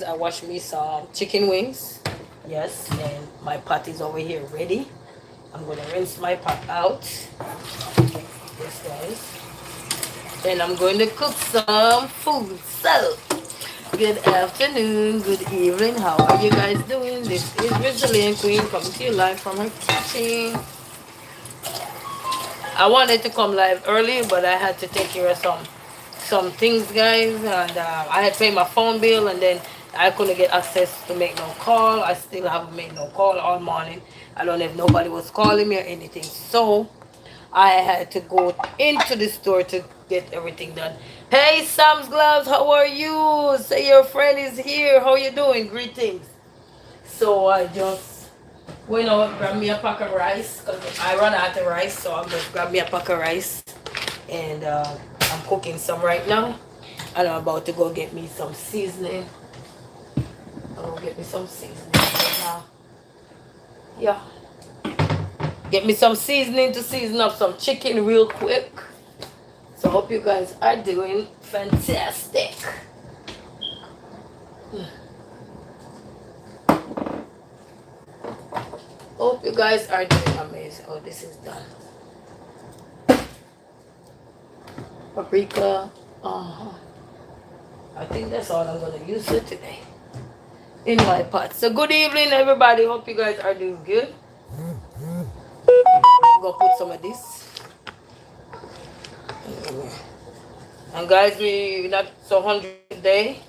I washed me some chicken wings. Yes, and my pot is over here ready. I'm gonna rinse my pot out. Yes, guys. And I'm going to cook some food. So, good afternoon, good evening. How are you guys doing? This is Resilient Queen coming to you live from her kitchen. I wanted to come live early, but I had to take care of some things, guys, and I had paid my phone bill, and then I couldn't get access to make no call. I still haven't made no call all morning. I don't know if nobody was calling me or anything, so I had to go into the store to get everything done. Hey, Sam's Gloves, how are you? Say your friend is here. How you doing? Greetings. So I just went out, grab me a pack of rice because I run out of rice. So I'm just grab me a pack of rice, and I'm cooking some right now. And I'm about to go get me some seasoning. I'm gonna get me some seasoning right now. Yeah, get me some seasoning to season up some chicken real quick. So hope you guys are doing fantastic. Hope you guys are doing amazing. Oh, this is done. Paprika. Uh-huh. I think that's all I'm gonna use for today in my pot. So good evening, everybody. Hope you guys are doing good. I'm gonna put some of this. And guys, we not so 100 today.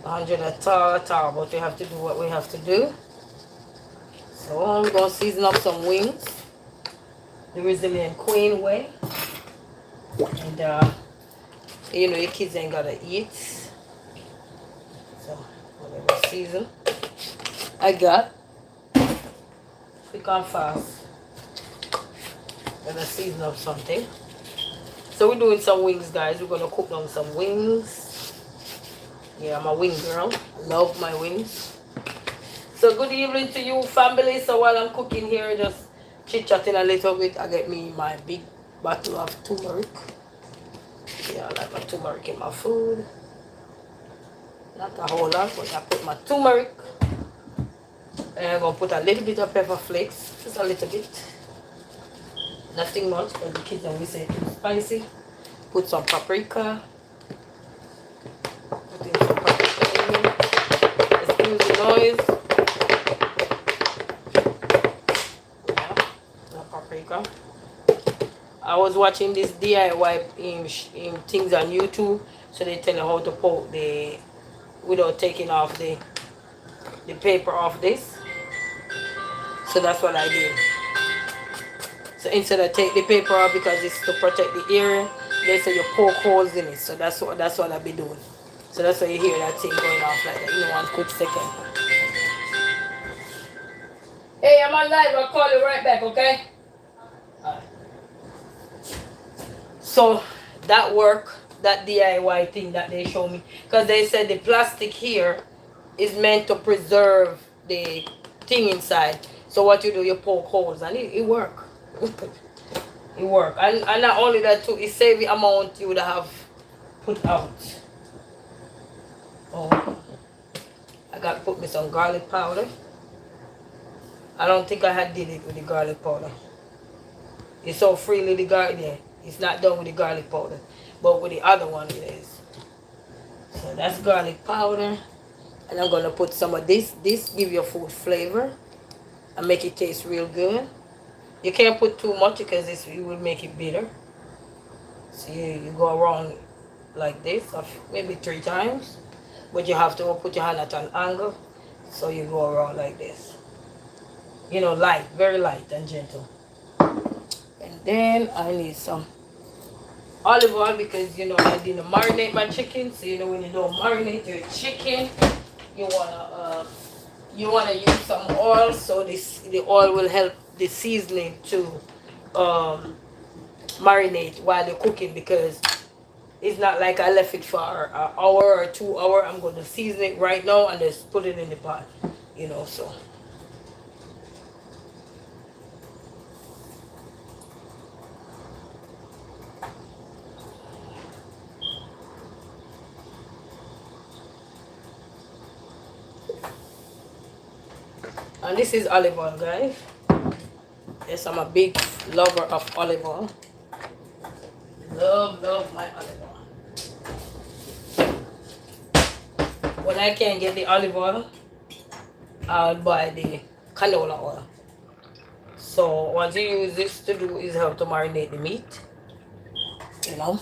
100 at all, but we have to do what we have to do. So I'm gonna season up some wings the Resilient Queen way. And you know your kids ain't gotta eat. So whatever season I got, quick and fast. Gonna season up something. So we're doing some wings, guys. We're gonna cook down some wings. Yeah, I'm a wing girl. Love my wings. So good evening to you, family. So while I'm cooking here, just chit-chatting a little bit, I get me my big bottle of turmeric. Yeah, I like my turmeric in my food. Not a whole lot, but I put my turmeric. And I'm gonna put a little bit of pepper flakes, just a little bit. Nothing much, because the kids always say too spicy. Put some paprika. Put in some paprika in here. Excuse the noise. Paprika. I was watching this DIY in things on YouTube, so they tell you how to poke the without taking off the paper off this. So that's what I did. So instead I take the paper off because it's to protect the area, they say you poke holes in it. So that's what I be doing. So that's why you hear that thing going off like that. In one quick second. Hey, I'm on live. I'll call you right back, okay? Alright. So that work, that DIY thing that they show me, because they said the plastic here is meant to preserve the thing inside. So what you do, you poke holes, and it work. It work. And not only that too, it save the amount you would have put out. Oh, I got to put me some garlic powder. I don't think I had did it with the garlic powder. It's so freely the garlic, yeah. It's not done with the garlic powder, but with the other one it is. So that's garlic powder, and I'm gonna put some of this. This give your food flavor and make it taste real good. You can't put too much because it will make it bitter. So you go around like this, maybe 3 times, but you have to put your hand at an angle, so you go around like this. You know, light, very light and gentle. And then I need some olive oil because, you know, I didn't marinate my chicken. So you know, when you don't marinate your chicken, you wanna use some oil, so the oil will help the seasoning to marinate while you're cooking, because it's not like I left it for an hour or 2 hours. I'm going to season it right now and just put it in the pot, you know. So And this is olive oil, guys. Yes, I'm a big lover of olive oil. Love my olive oil. When I can't get the olive oil, I'll buy the canola oil. So what you use this to do is help to marinate the meat, you know.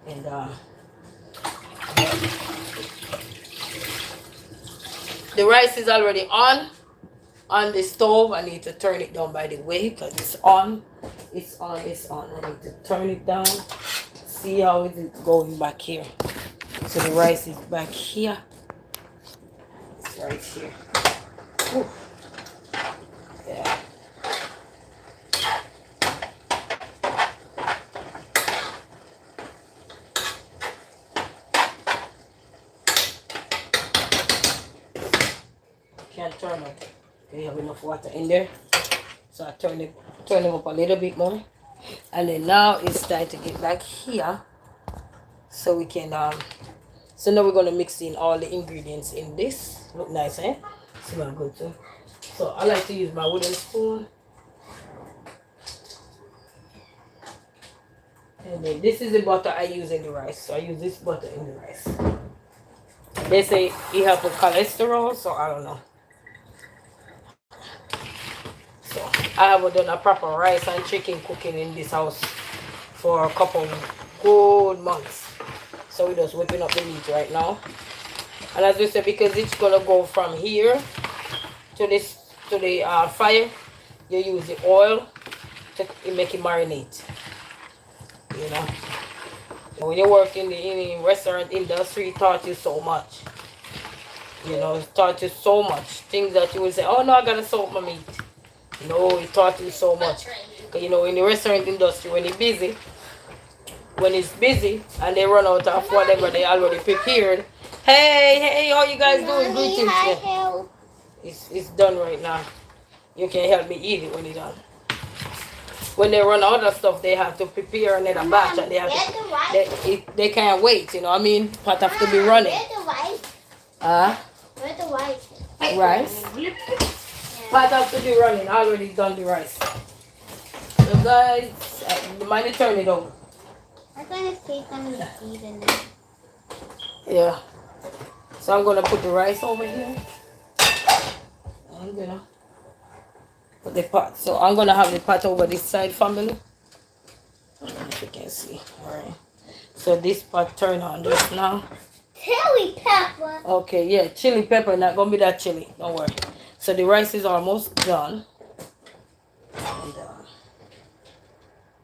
And the rice is already on the stove. I need to turn it down, by the way, because it's on. It's on. I need to turn it down. See how it is going back here. So the rice is back here. It's right here. Whew. Yeah. Can't turn up. Okay, you have enough water in there. So I turn it up a little bit more. And then now it's time to get back here. So we can so now we're gonna mix in all the ingredients in this. Look nice, eh? Smell good too. So I like to use my wooden spoon. And then this is the butter I use in the rice. So I use this butter in the rice. They say it helps with cholesterol, so I don't know. So I haven't done a proper rice and chicken cooking in this house for a couple good months. So we're just whipping up the meat right now. And as we said, because it's gonna go from here to the fire, you use the oil to make it marinate. You know, when you work in the restaurant industry, it taught you so much. You know, it taught you so much things that you will say, "Oh no, I gotta soak my meat." No, it taught you so much. Cause you know, in the restaurant industry, when it's busy and they run out of whatever they already prepared. Hey, how you guys doing? Greetings. Yeah. It's done right now. You can help me eat it when it's done. When they run out of stuff, they have to prepare another batch, and they have to, they can't wait. You know what I mean? Pot have to be running. Where's the rice? Where's the rice? Rice. Pot have to be running. I already done the rice. So guys, mind to turn it over. I'm gonna take some of the seed in there. Yeah. So I'm gonna put the rice over here. I'm gonna put the pot. So I'm gonna have the pot over this side, family. I don't know if you can see. Alright. So this pot turn on just now. Chili pepper. Okay, yeah, chili pepper, not gonna be that chili. Don't worry. So the rice is almost done.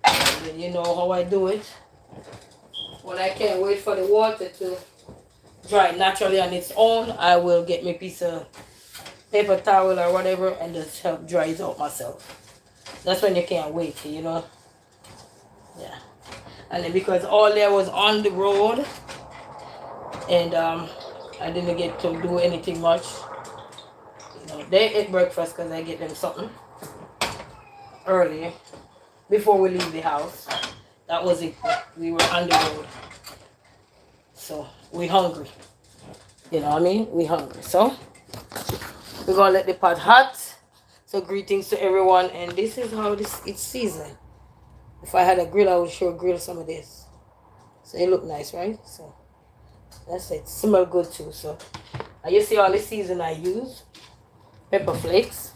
And you know how I do it. When I can't wait for the water to dry naturally on its own, I will get me a piece of paper towel or whatever and just help dry it out myself. That's when you can't wait, you know. Yeah. And then because all there was on the road and I didn't get to do anything much. You know, they ate breakfast because I get them something early before we leave the house. That was it. We were on the road. So we hungry. You know what I mean? We hungry. So we're gonna let the pot hot. So greetings to everyone, and this is how it's seasoned. If I had a grill, I would sure grill some of this. So it look nice, right? So that's it. Smell good too. So and you see all the season I use. Pepper flakes.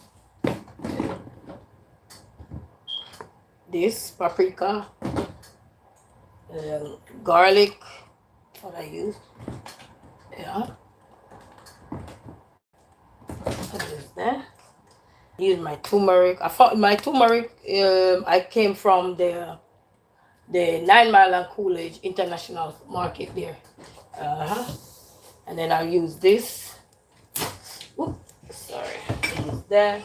This paprika. Garlic. What I use. Yeah. What is that? Use my turmeric. I found my turmeric. I came from the 9 Mile and Coolidge International Market there. And then I'll use this. Ooh, sorry. Use that.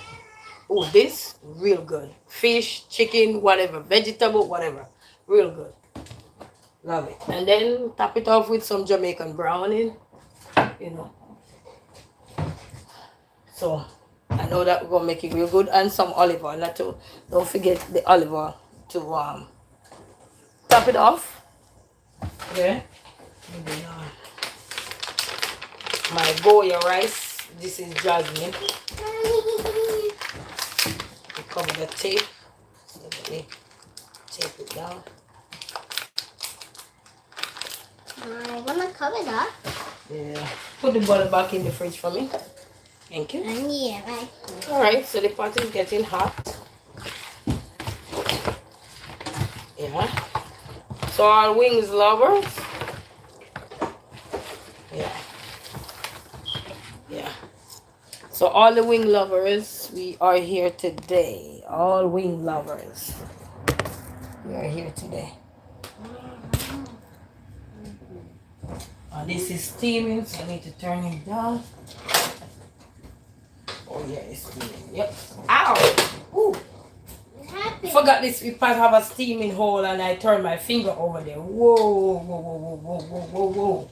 Oh, this real good. Fish, chicken, whatever, vegetable, whatever, real good. Love it. And then top it off with some Jamaican browning. You know. So I know that we're gonna make it real good, and some olive oil. Don't forget the olive oil to top it off. Okay. And then, my Goya rice This is jasmine. We cover the tape. So let me tape it down. I want to cover that. Yeah. Put the bottle back in the fridge for me. Thank you. Yeah, right. Alright, so the pot is getting hot. Yeah. So our wings lovers. Yeah. Yeah. So all the wing lovers, we are here today. All wing lovers. We are here today. This is steaming, so I need to turn it down. Oh yeah, it's steaming. Yep. Ow! Ooh! What happened? Forgot this pot have a steaming hole and I turned my finger over there. Whoa, whoa, whoa, whoa, whoa, whoa, whoa, whoa.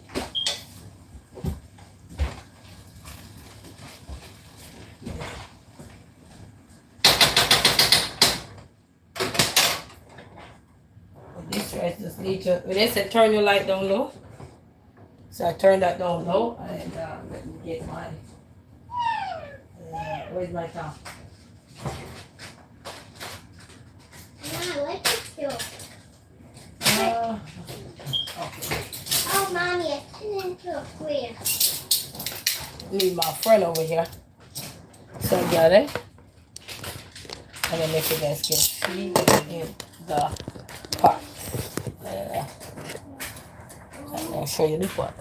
This rice just need to, when they said turn your light down low. So I turned that down low and let me get my, where's my towel? No, let it go. Okay. Oh, Mommy, I turned into a square. Need my friend over here. So I got it. And then make you guys can see in the pot. I'll show you the pot.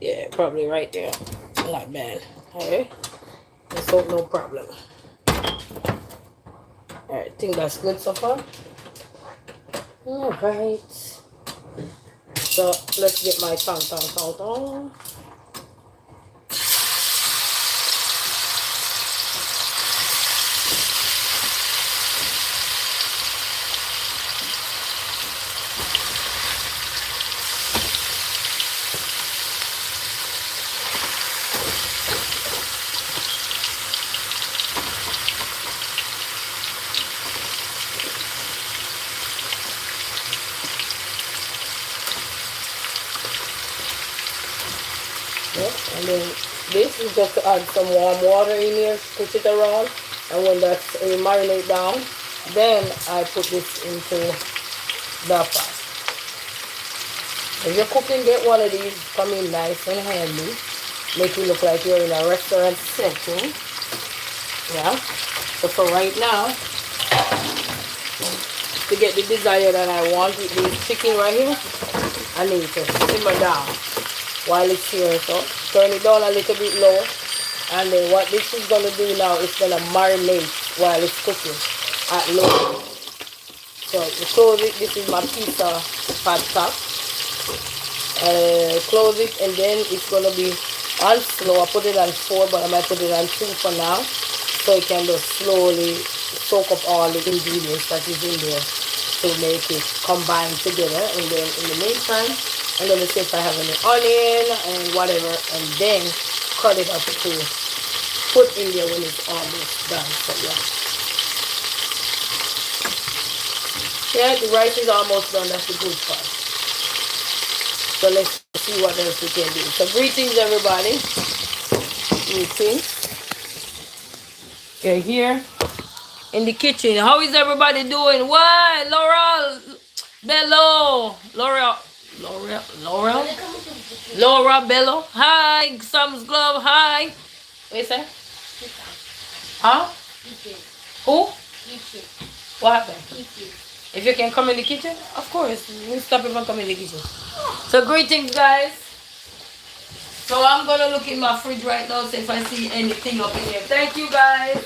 Yeah, probably right there. Not bad. Alright. Let's hope no problem. Alright, think that's good so far. Alright. So let's get my tongue. Yep, and then this is just to add some warm water in here, push it around, and when that's marinate down, then I put this into the pot. If you're cooking, get one of these, come in nice and handy, make it look like you're in a restaurant setting. Yeah, so for right now, to get the desire that I want with this chicken right here, I need to simmer down while it's here. So turn it down a little bit low, and then what this is going to do now is going to marinate while it's cooking at low. So you close it. This is my pizza pad top. Close it, and then it's going to be on slow. I put it on 4, but I might put it on 2 for now, so it can just slowly soak up all the ingredients that is in there to make it combine together. And then in the meantime, I'm going to see if I have any onion and whatever, and then cut it up to put in there when it's almost done. So yeah, the rice is almost done. That's the good part. So let's see what else we can do. So greetings, everybody. Greetings. You're here in the kitchen. How is everybody doing? What? Laura Bello. Laura Bello. Hi. Sam's Glove. Hi. What you say? Huh? Who? What happened? If you can come in the kitchen, of course. We'll stop if I come in the kitchen. So greetings, guys. So I'm going to look in my fridge right now, see if I see anything up in here. Thank you, guys.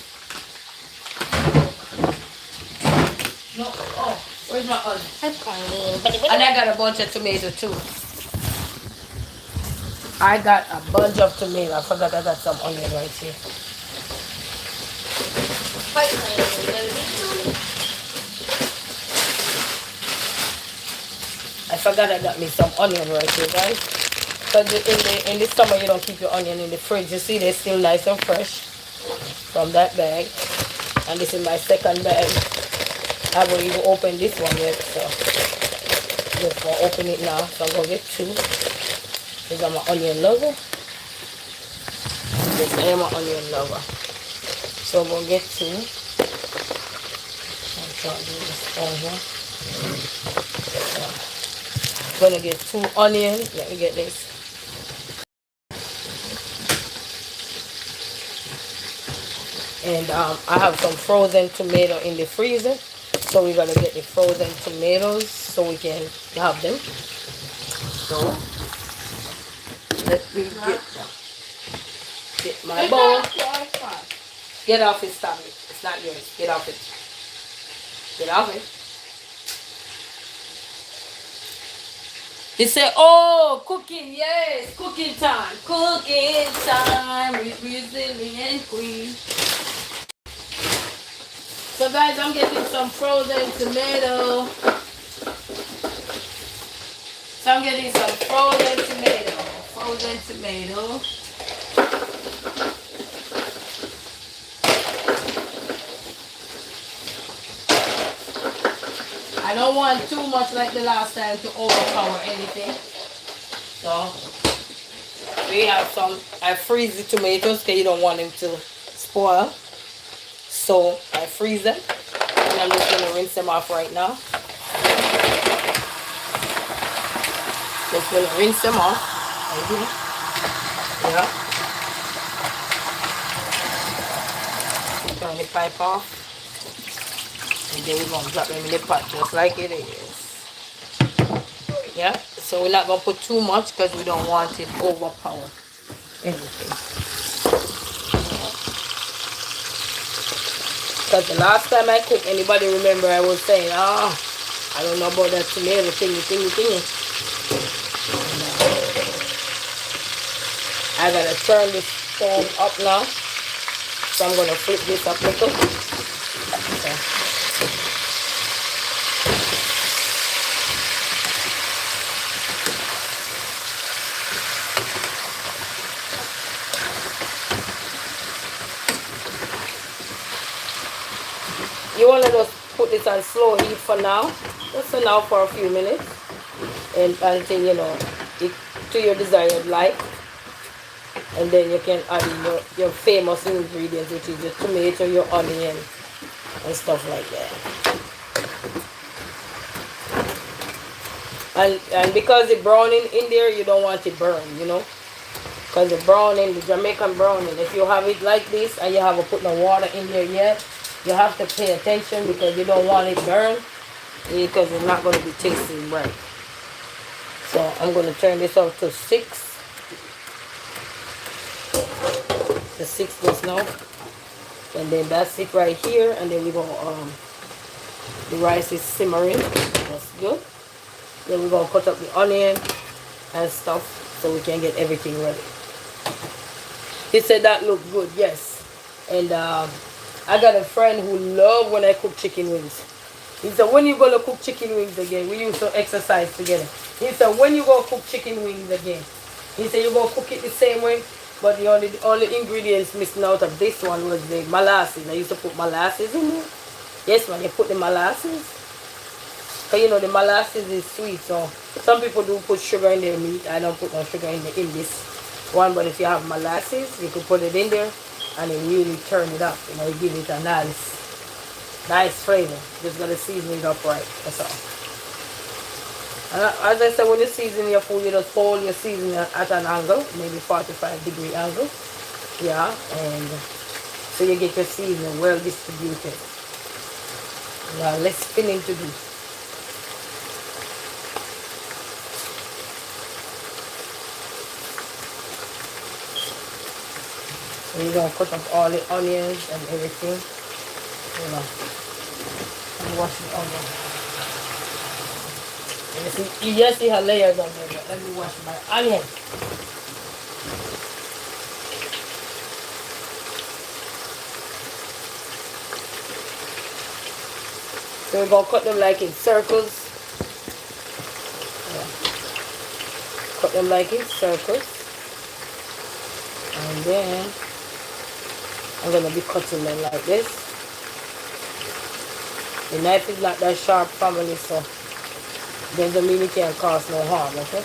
No. Oh, where's my onion? And I got a bunch of tomatoes, too. I got a bunch of tomatoes. I forgot I got some onion right here. I forgot I got me some onion right here, guys. Because in the summer, you don't keep your onion in the fridge. You see, they're still nice and fresh from that bag. And this is my second bag. I haven't even opened this one yet, so just gonna open it now. So I'm gonna get two. Because I'm an onion lover. Yes, I am an onion lover. So I'm gonna get two. I'm trying to do this down here. I'm gonna get two onions. Let me get this. And I have some frozen tomato in the freezer. So we're gonna get the frozen tomatoes so we can have them. So let me get my bowl. Get off it, stop it. It's not yours. Get off it. Get off it. They say, oh, cooking, yes, cooking time. Cooking time with resilient queen. So guys, I'm getting some frozen tomato. So I'm getting some frozen tomato. Frozen tomato. I don't want too much like the last time to overpower anything. So we have some. I freeze the tomatoes because you don't want them to spoil. So I freeze them. And I'm just going to rinse them off right now. Just going to rinse them off. Right here. Yeah. Turn the pipe off. And then we're going to drop them in the pot just like it is. Yeah. So we're not going to put too much because we don't want it to overpower anything. Because the last time I cooked, anybody remember I was saying, I don't know about that tomato thingy. I gotta turn this stove up now. So I'm gonna flip this up a little. Okay. You want to just put this on slow heat for now. Just for now for a few minutes. And until, you know, it to your desired like. And then you can add in your famous ingredients, which is your tomato, your onion, and stuff like that. And because the browning in there, you don't want it burned, you know. Because the browning, the Jamaican browning, if you have it like this and you haven't put no water in there yet, you have to pay attention because you don't want it burned because it's not going to be tasting right. So I'm going to turn this up to 6. The 6 goes now. And then that's it right here. And then we're going to, the rice is simmering. That's good. Then we're going to cut up the onion and stuff so we can get everything ready. He said that looked good, yes. And I got a friend who loves when I cook chicken wings. He said, when you going to cook chicken wings again? We used to exercise together. He said, when you going to cook chicken wings again? He said, you're going to cook it the same way, but the only ingredients missing out of this one was the molasses. I used to put molasses in there. Yes, man, you put the molasses. Because, you know, the molasses is sweet, so some people do put sugar in their meat. I don't put no sugar in this one, but if you have molasses, you could put it in there. And it really turn it up, you know, you give it a nice flavor. Just gotta season it up right, that's all. And as I said, when you season your food, you just hold your seasoning at an angle, maybe 45-degree angle. Yeah, and so you get your seasoning well distributed. Now, less spinning to do. So you're going to cut up all the onions and everything. You know, and wash the onion. You just see her layers on there, but let me wash my onion. So we're going to cut them like in circles. Yeah. Cut them like in circles. And then I'm going to be cutting them like this. The knife is not that sharp, family, so doesn't mean it can't cause no harm, okay?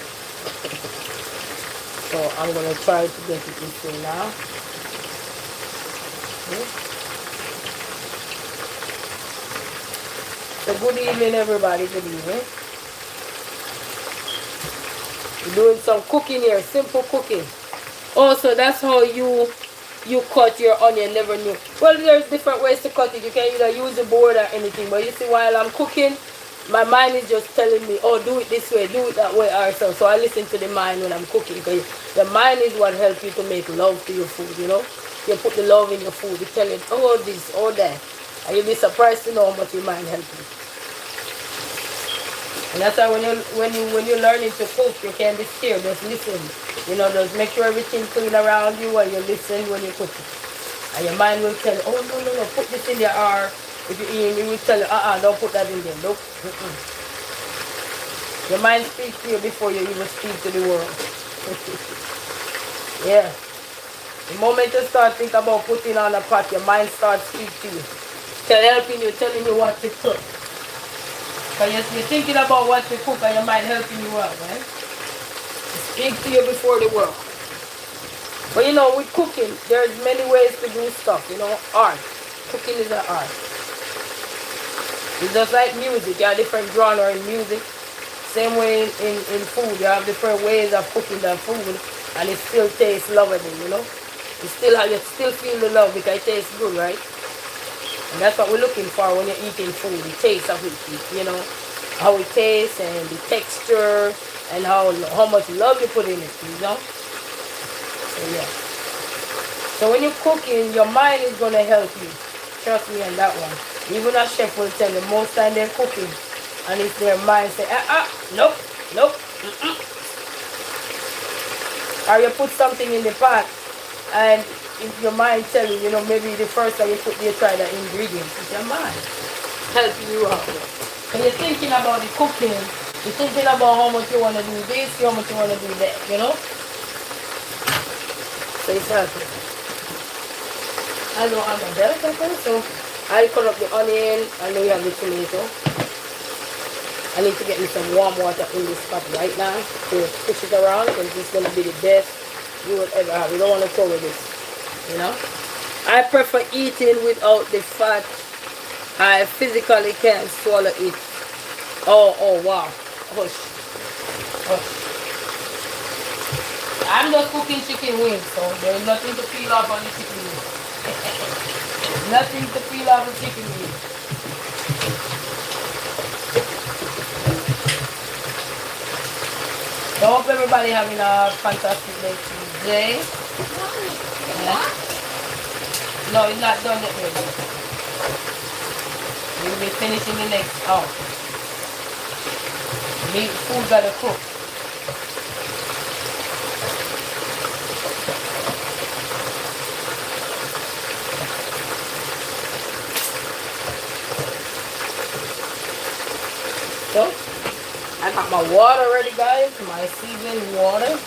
So I'm gonna try to get it this way now. Okay. So good evening everybody, good evening. We're doing some cooking here, simple cooking. Also, that's how you cut your onion, never knew. Well, there's different ways to cut it. You can either use a board or anything. But you see, while I'm cooking, my mind is just telling me, oh, do it this way, do it that way, or so. So I listen to the mind when I'm cooking. Because the mind is what helps you to make love to your food, you know. You put the love in your food. You tell it, oh, this, oh, that. And you'll be surprised to know how much your mind helps you. And that's why when you're learning to cook, you can't be scared. Just listen. You know, just make sure everything's clean around you while you listen when you cook it. And your mind will tell you, oh no, put this in there. Or if you eat, it will tell you, don't put that in there. Nope. Your mind speaks to you before you even speak to the world. Yeah. The moment you start thinking about putting on a pot, your mind starts speaking to you. Helping you, telling you what to cook. Because you're thinking about what to cook and your mind helping you out, right? It speaks to you before the world. But you know, with cooking, there's many ways to do stuff, you know, art. Cooking is an art. It's just like music. You have different genre in music. Same way in food. You have different ways of cooking the food and it still tastes lovable, you know. You still feel the love because it tastes good, right? And that's what we're looking for when you're eating food. The taste of it, you know. How it tastes and the texture and how much love you put in it, you know. So yeah. So when you're cooking, your mind is going to help you. Trust me on that one. Even a chef will tell you most time they're cooking and it's their mind say, nope, Or you put something in the pot and if your mind tell you, you know, maybe the first time you try the ingredients, it's your mind helping you out. When you're thinking about the cooking, you're thinking about how much you want to do this, how much you want to do that, you know? So it's helping. I don't have the bell pepper, so I'll cut up the onion. I know you have the tomato. I need to get me some warm water in this pot right now to push it around because this is going to be the best you will ever have. You don't want to throw with this, you know? I prefer eating without the fat. I physically can't swallow it. Oh wow. Hush. I'm just cooking chicken wings, so there's nothing to peel off on the chicken wings. Nothing to peel off the chicken wings. So I hope everybody having a fantastic day today. Yeah. No, it's not done yet, baby. We'll be finishing the next hour. Meat food gotta cook. So I got my water ready, guys. My seasoned water.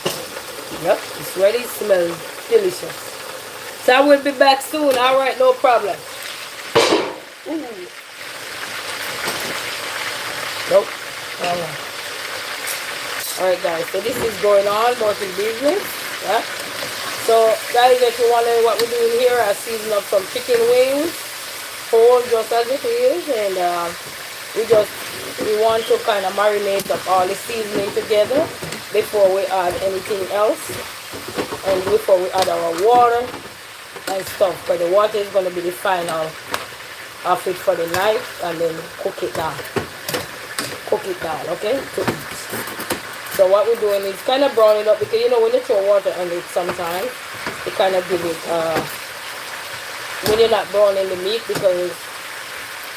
Yep, it's ready. It smells delicious. So I will be back soon. Alright, no problem. Ooh. Nope. Alright guys, so this is going on about the business. Yeah. So guys, if you wonder what we're doing here, I season up some chicken wings, whole just as it is, and we want to kind of marinate up all the seasoning together before we add anything else, and before we add our water and stuff. But the water is going to be the final of it for the night, and then cook it down, okay, to eat. So what we're doing is kind of brown it up, because you know when you throw water on it sometimes it kind of give it when you're not browning the meat, because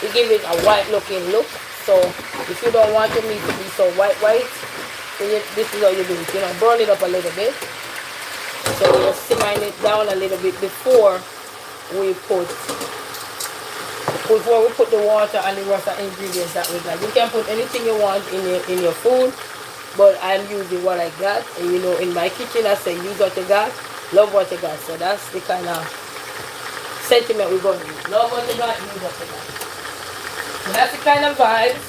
it give it a white looking look. So if you don't want your meat to be so white, then this is how you do it. You know, brown it up a little bit. So we're simmering it down a little bit before we put the water and the rest of ingredients that we got. You can put anything you want in your food, but I'm using what I got. And you know, in my kitchen I say use what you got, love what you got. So that's the kind of sentiment we're going to use. Love what you got, use what you got. So that's the kind of vibes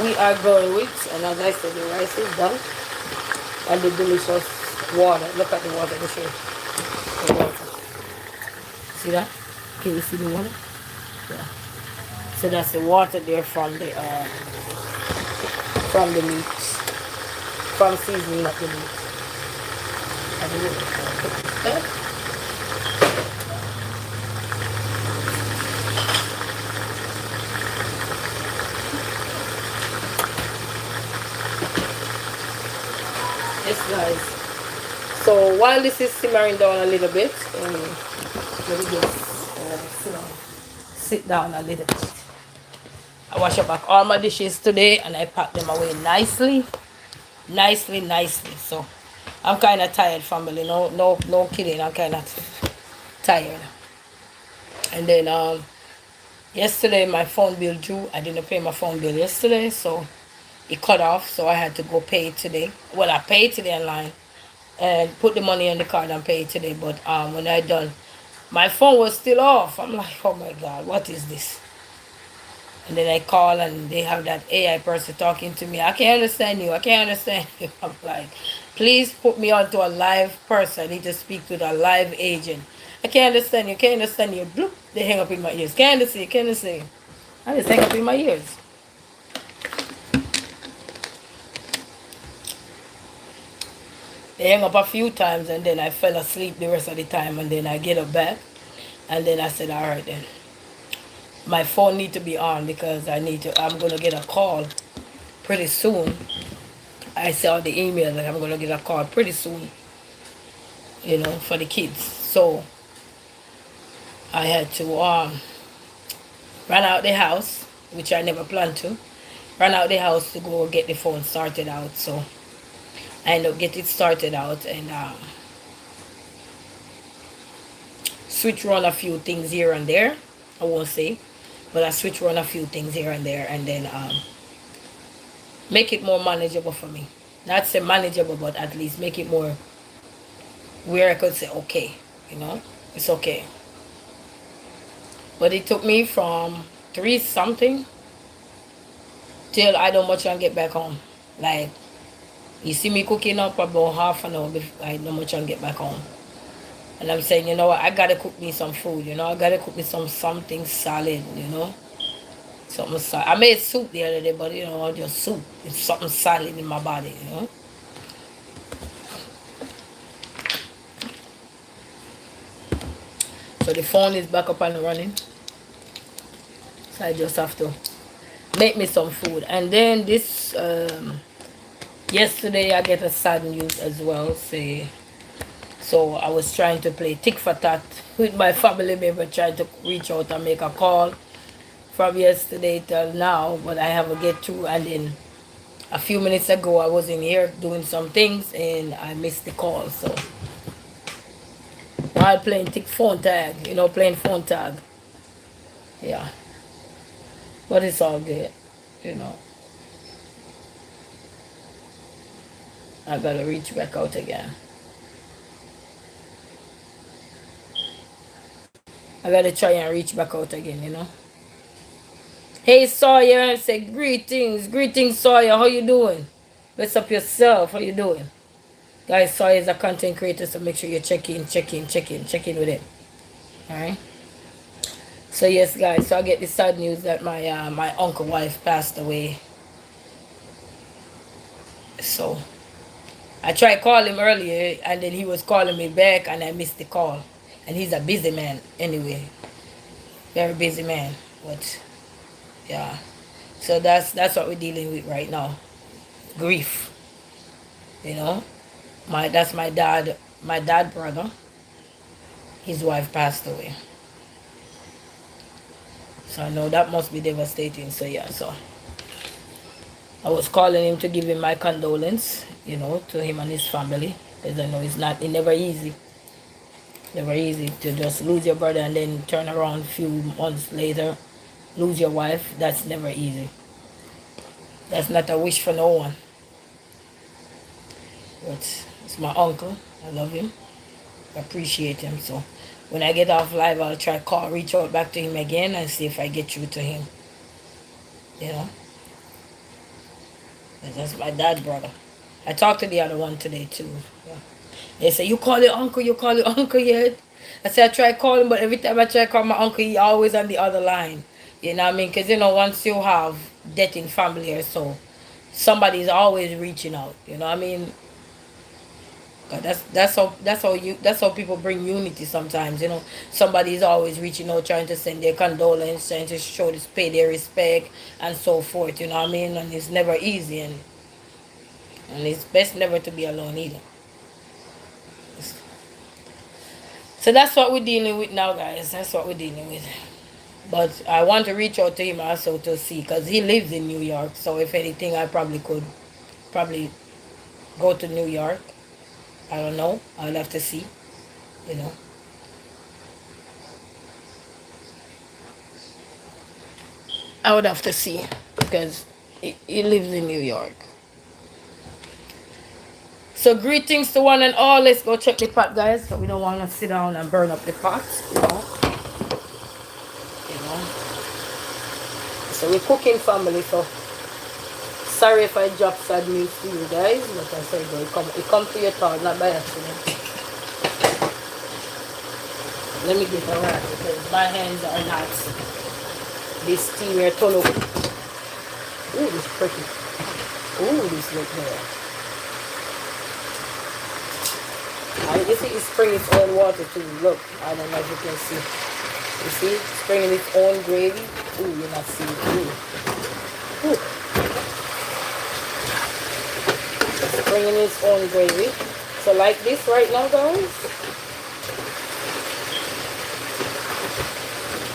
we are going with, and as I said, the rice is done. And the delicious water. Look at the water, the shape. The water. See that? Can you see the water? Yeah. So that's the water there from the meat. From seasoning up the meat. And the water. Yes, guys. So while this is simmering down a little bit, let me just sit down a little bit. I wash up back all my dishes today and I pack them away nicely, nicely, nicely. So I'm kind of tired, family. No, no, no kidding. I'm kind of tired. And then yesterday my phone bill due. I didn't pay my phone bill yesterday, so it cut off. So I had to go pay it today. Well, I paid today online and put the money on the card and pay it today. But when I done, my phone was still off. I'm like, oh my God, what is this? And then I call and they have that AI person talking to me. I can't understand you. I can't understand you. I'm like, please put me on to a live person. I need to speak to the live agent. I can't understand you. Can't understand you. Bloop. They hang up in my ears. Can't understand you. Can't understand you. I just hang up in my ears. They hang up a few times and then I fell asleep the rest of the time and then I get up back and then I said, all right then. My phone need to be on because I'm gonna get a call pretty soon. I saw the email that I'm gonna get a call pretty soon, for the kids. So I had to run out the house, which I never planned to. Run out the house to go get the phone started out. So I ended up get it started out and switch run a few things here and there. I won't say, but I switch run a few things here and there, and then make it more manageable for me. Not say manageable, but at least make it more where I could say, okay, it's okay. But it took me from 3 something till I don't much and get back home. Like, you see me cooking up about half an hour before I don't much and get back home. And I'm saying, you know what, I gotta cook me some food, I gotta cook me something solid, Something solid. I made soup the other day, but just soup. It's something solid in my body. So the phone is back up and running. So I just have to make me some food. And then this yesterday I get a sad news as well. So I was trying to play tick for tat with my family member, trying to reach out and make a call from yesterday till now, but I haven't get through. And then a few minutes ago I was in here doing some things and I missed the call. So while playing tick phone tag, playing phone tag. Yeah. But it's all good. I gotta reach back out again. I gotta try and reach back out again. Hey Sawyer, say greetings. Greetings Sawyer, how you doing? What's up yourself? How you doing? Guys, Sawyer is a content creator, so make sure you check in with it. Alright? So yes guys, so I get the sad news that my uncle wife passed away. So I tried calling him earlier and then he was calling me back and I missed the call. And he's a busy man anyway. Very busy man. But yeah. So that's what we're dealing with right now. Grief. That's my dad brother. His wife passed away. So I know that must be devastating. So yeah, so I was calling him to give him my condolence, to him and his family. Because I know it's never easy. Never easy to just lose your brother and then turn around a few months later, lose your wife. That's never easy. That's not a wish for no one. But it's my uncle. I love him. I appreciate him. So when I get off live, I'll try reach out back to him again and see if I get through to him. That's my dad brother. I talked to the other one today too. Yeah. They say, you call your uncle, you call your uncle yet? I said, I try calling, but every time I try call my uncle, he always on the other line. You know what I mean? Because, you know, once you have death in family or so, somebody's always reaching out. You know what I mean? But that's how people bring unity sometimes. You know, somebody's always reaching out, trying to send their condolence, trying to show this, pay their respect, and so forth. You know what I mean? And it's never easy, and it's best never to be alone either. So that's what we're dealing with now, guys. That's what we're dealing with. But I want to reach out to him also to see, because he lives in New York. So if anything, I probably could probably go to New York. I don't know. I'll have to see. You know, I would have to see because he lives in New York. So greetings to one and all. Let's go check the pot, guys. So we don't want to sit down and burn up the pot. You know. You know. So we're cooking family. So sorry if I drop sad news to you guys, but I said it come to your thought, not by accident. Let me get a wrap because my hands are not this steamer tunnel. Ooh, this pretty. Ooh, this look there. And you see it's spraying its own water too. Look, I don't know if you can see. You see, spraying its own gravy. Ooh, you're not seeing it. Ooh. Ooh. Spraying its own gravy. So like this right now, guys.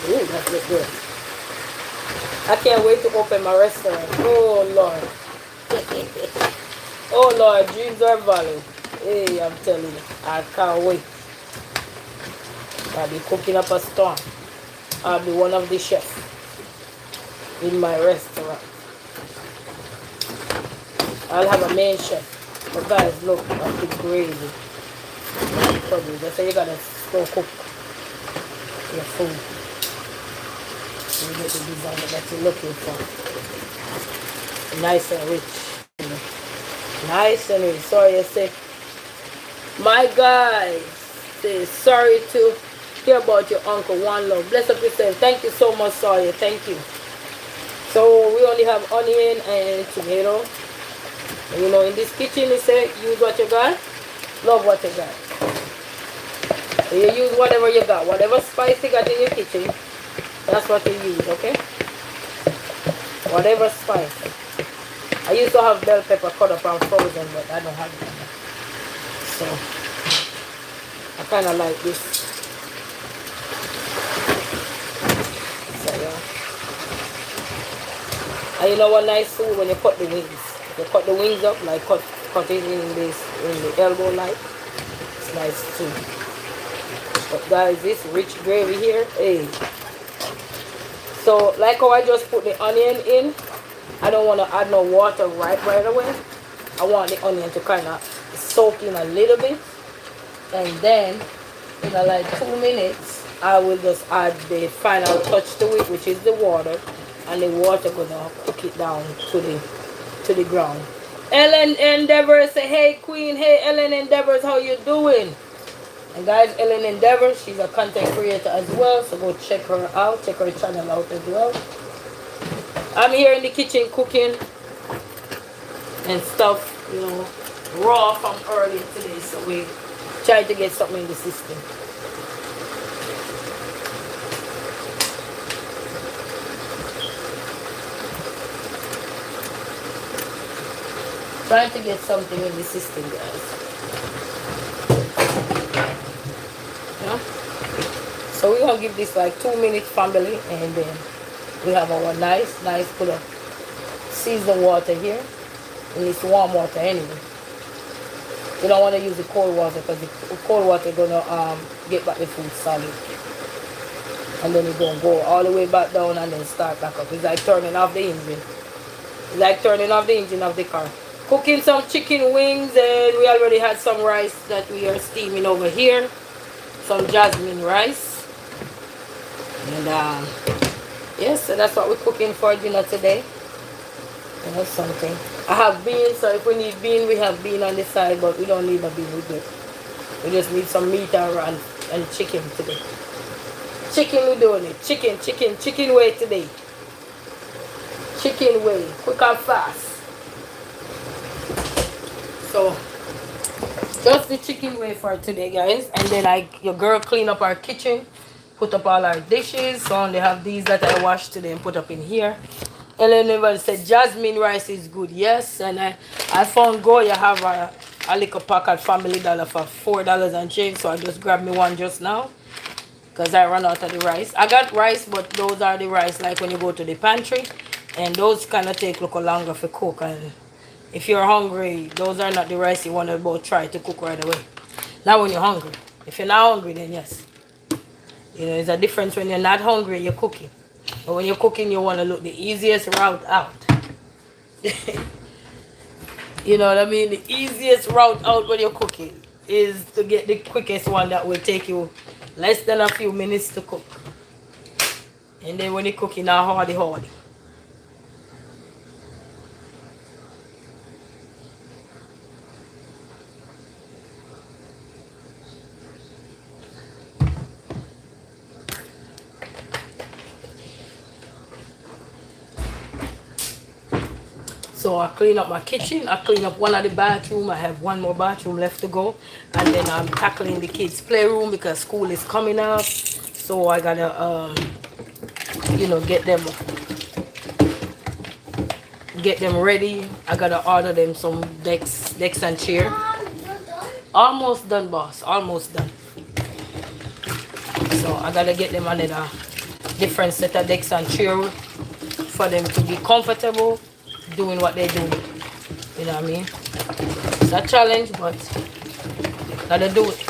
Ooh, that looks good. I can't wait to open my restaurant. Oh Lord. Oh Lord, dreams are valid. Hey, I'm telling you, I can't wait. I'll be cooking up a storm. I'll be one of the chefs in my restaurant. I'll have a main chef. But guys, look at the gravy. That's how you gotta slow cook your food. So you get the design that you're looking for. Nice and rich. Nice and rich. Sorry, I say, my guys, say sorry to hear about your uncle. One love. Bless up yourself. Thank you so much, Sawyer. Thank you. So we only have onion and tomato. And you know, in this kitchen, they say use what you got, love what you got. So you use whatever you got, whatever spice you got in your kitchen, that's what you use, okay? Whatever spice. I used to have bell pepper cut up and frozen, but I don't have it anymore. So I kind of like this. So yeah. And you know what nice food when you cut the wings. You cut the wings up, like cut it in the elbow like. It's nice too. But guys, this rich gravy here, hey. So like how I just put the onion in, I don't want to add no water right away. I want the onion to kind of soak in a little bit, and then in like 2 minutes, I will just add the final touch to it, which is the water, and the water gonna cook it down to the ground. Ellen Endeavor say, hey Queen, hey Ellen Endeavors, how you doing? And guys, Ellen Endeavor, she's a content creator as well, so go check her out, check her channel out as well. I'm here in the kitchen cooking and stuff, you know, raw from earlier today, so we try to get something in the system. Trying to get something in the system, guys. Yeah. So we're gonna give this like 2 minutes, family, and then we have our nice put of seasoned water here. And it's warm water anyway. You don't want to use the cold water because the cold water is gonna get back the food solid. And then it's gonna go all the way back down and then start back up. It's like turning off the engine. It's like turning off the engine of the car. Cooking some chicken wings, and we already had some rice that we are steaming over here. Some jasmine rice. And yes, so that's what we're cooking for dinner today. You know, something I have beans, so if we need bean, we have bean on the side, but we don't need a bean. We just need some meat and chicken today. Chicken we doing it. Chicken way today. Chicken way. Quick and fast. So just the chicken way for today, guys. And then your girl clean up our kitchen, put up all our dishes. So I only have these that I washed today and put up in here. And then everybody said jasmine rice is good. Yes, and I found Goya have a little pack at Family Dollar for $4 and change. So I just grabbed me one just now because I ran out of the rice. I got rice, but those are the rice like when you go to the pantry, and those kind of take a little longer for cook. And if you're hungry, those are not the rice you want to both try to cook right away. Not when you're hungry. If you're not hungry, then yes. You know, it's a difference when you're not hungry, you're cooking. But when you're cooking, you want to look the easiest route out. You know what I mean? The easiest route out when you're cooking is to get the quickest one that will take you less than a few minutes to cook. And then when you're cooking, now hardy. So I clean up my kitchen. I clean up one of the bathroom. I have one more bathroom left to go. And then I'm tackling the kids' playroom because school is coming up. So I gotta, you know, get them ready. I gotta order them some decks and chair. You're done? Almost done, boss. Almost done. So I gotta get them another different set of decks and chair for them to be comfortable doing what they do. You know what I mean? It's a challenge, but gotta do it.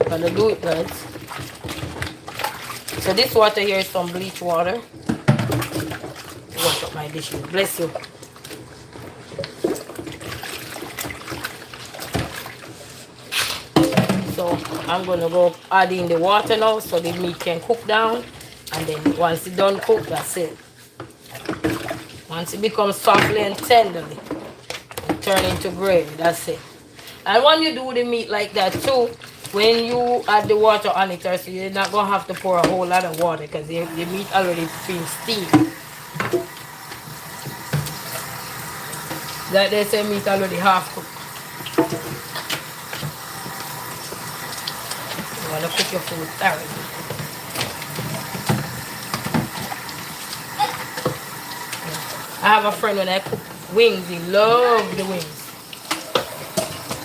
Gotta do it, guys. So this water here is some bleach water. Wash up my dishes. Bless you. So I'm gonna go add in the water now so the meat can cook down. And then once it's done cook, that's it. Once it becomes softly and tenderly, it turn into gravy. That's it. And when you do the meat like that too, when you add the water on it, so you're not gonna have to pour a whole lot of water because the meat already been steamed. Like they say, meat already half cooked. You wanna cook your food thoroughly. I have a friend when I cook wings, he loves the wings.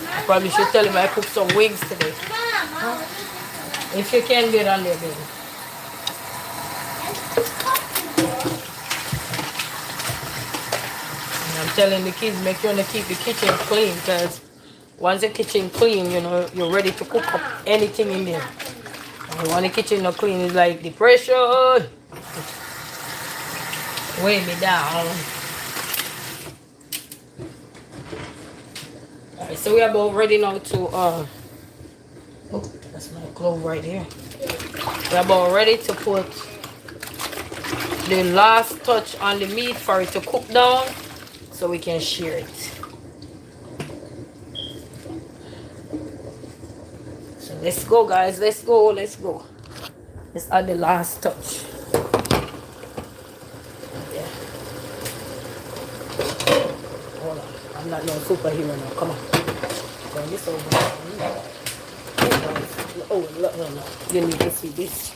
I probably should tell him I cooked some wings today. Mom, If you can get on there, baby. And I'm telling the kids, make sure to keep the kitchen clean because once the kitchen clean, you know, you're ready to cook up anything in there. And when the kitchen not clean, it's like depression. Weigh me down. Alright, so we are about ready now to oh, that's my clove right here. We're about ready to put the last touch on the meat for it to cook down so we can shear it. So let's go, guys. Let's go. Let's add the last touch. Hold on. I'm not no superhero now. Come on. Turn this over. Oh, look, no. You need to see this.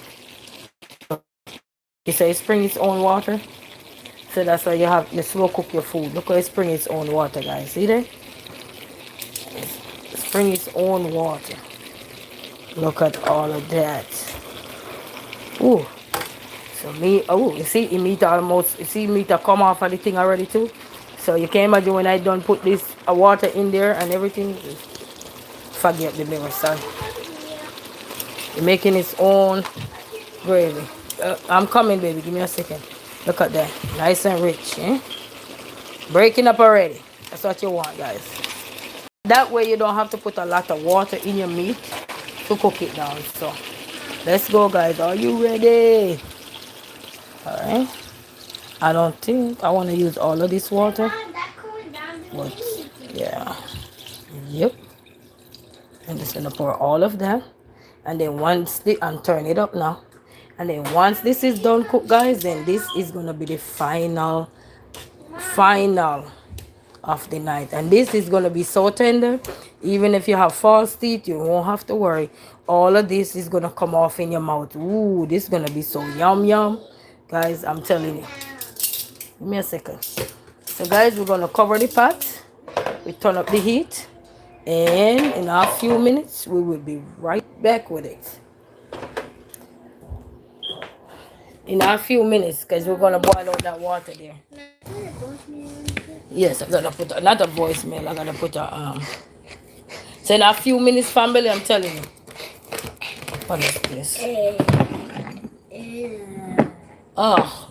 You say spring its own water. So that's why you slow cook your food. Look how it spring its own water, guys. See there? Spring its own water. Look at all of that. Ooh. So you see meat almost, you see meat come off of the thing already too. So you can imagine when I done put this water in there and everything, forget the mirror, son. You're making its own gravy. I'm coming, baby. Give me a second. Look at that. Nice and rich, eh? Breaking up already. That's what you want, guys. That way you don't have to put a lot of water in your meat to cook it down. So let's go, guys. Are you ready? All right. I don't think I want to use all of this water, Mom, that going down the but lead. yeah, yep. I'm just gonna pour all of that, and then once the and turn it up now, and then once this is done cook, guys, then this is gonna be the final of the night, and this is gonna be so tender. Even if you have false teeth, you won't have to worry. All of this is gonna come off in your mouth. Ooh, this is gonna be so yum yum, guys. I'm telling you. Give me a second. So, guys, we're gonna cover the pot. We turn up the heat, and in a few minutes we will be right back with it. In a few minutes, because we're gonna boil out that water there. Yes, I'm gonna put not a voicemail. I'm gonna put a So in a few minutes, family, I'm telling you. What is this? Oh,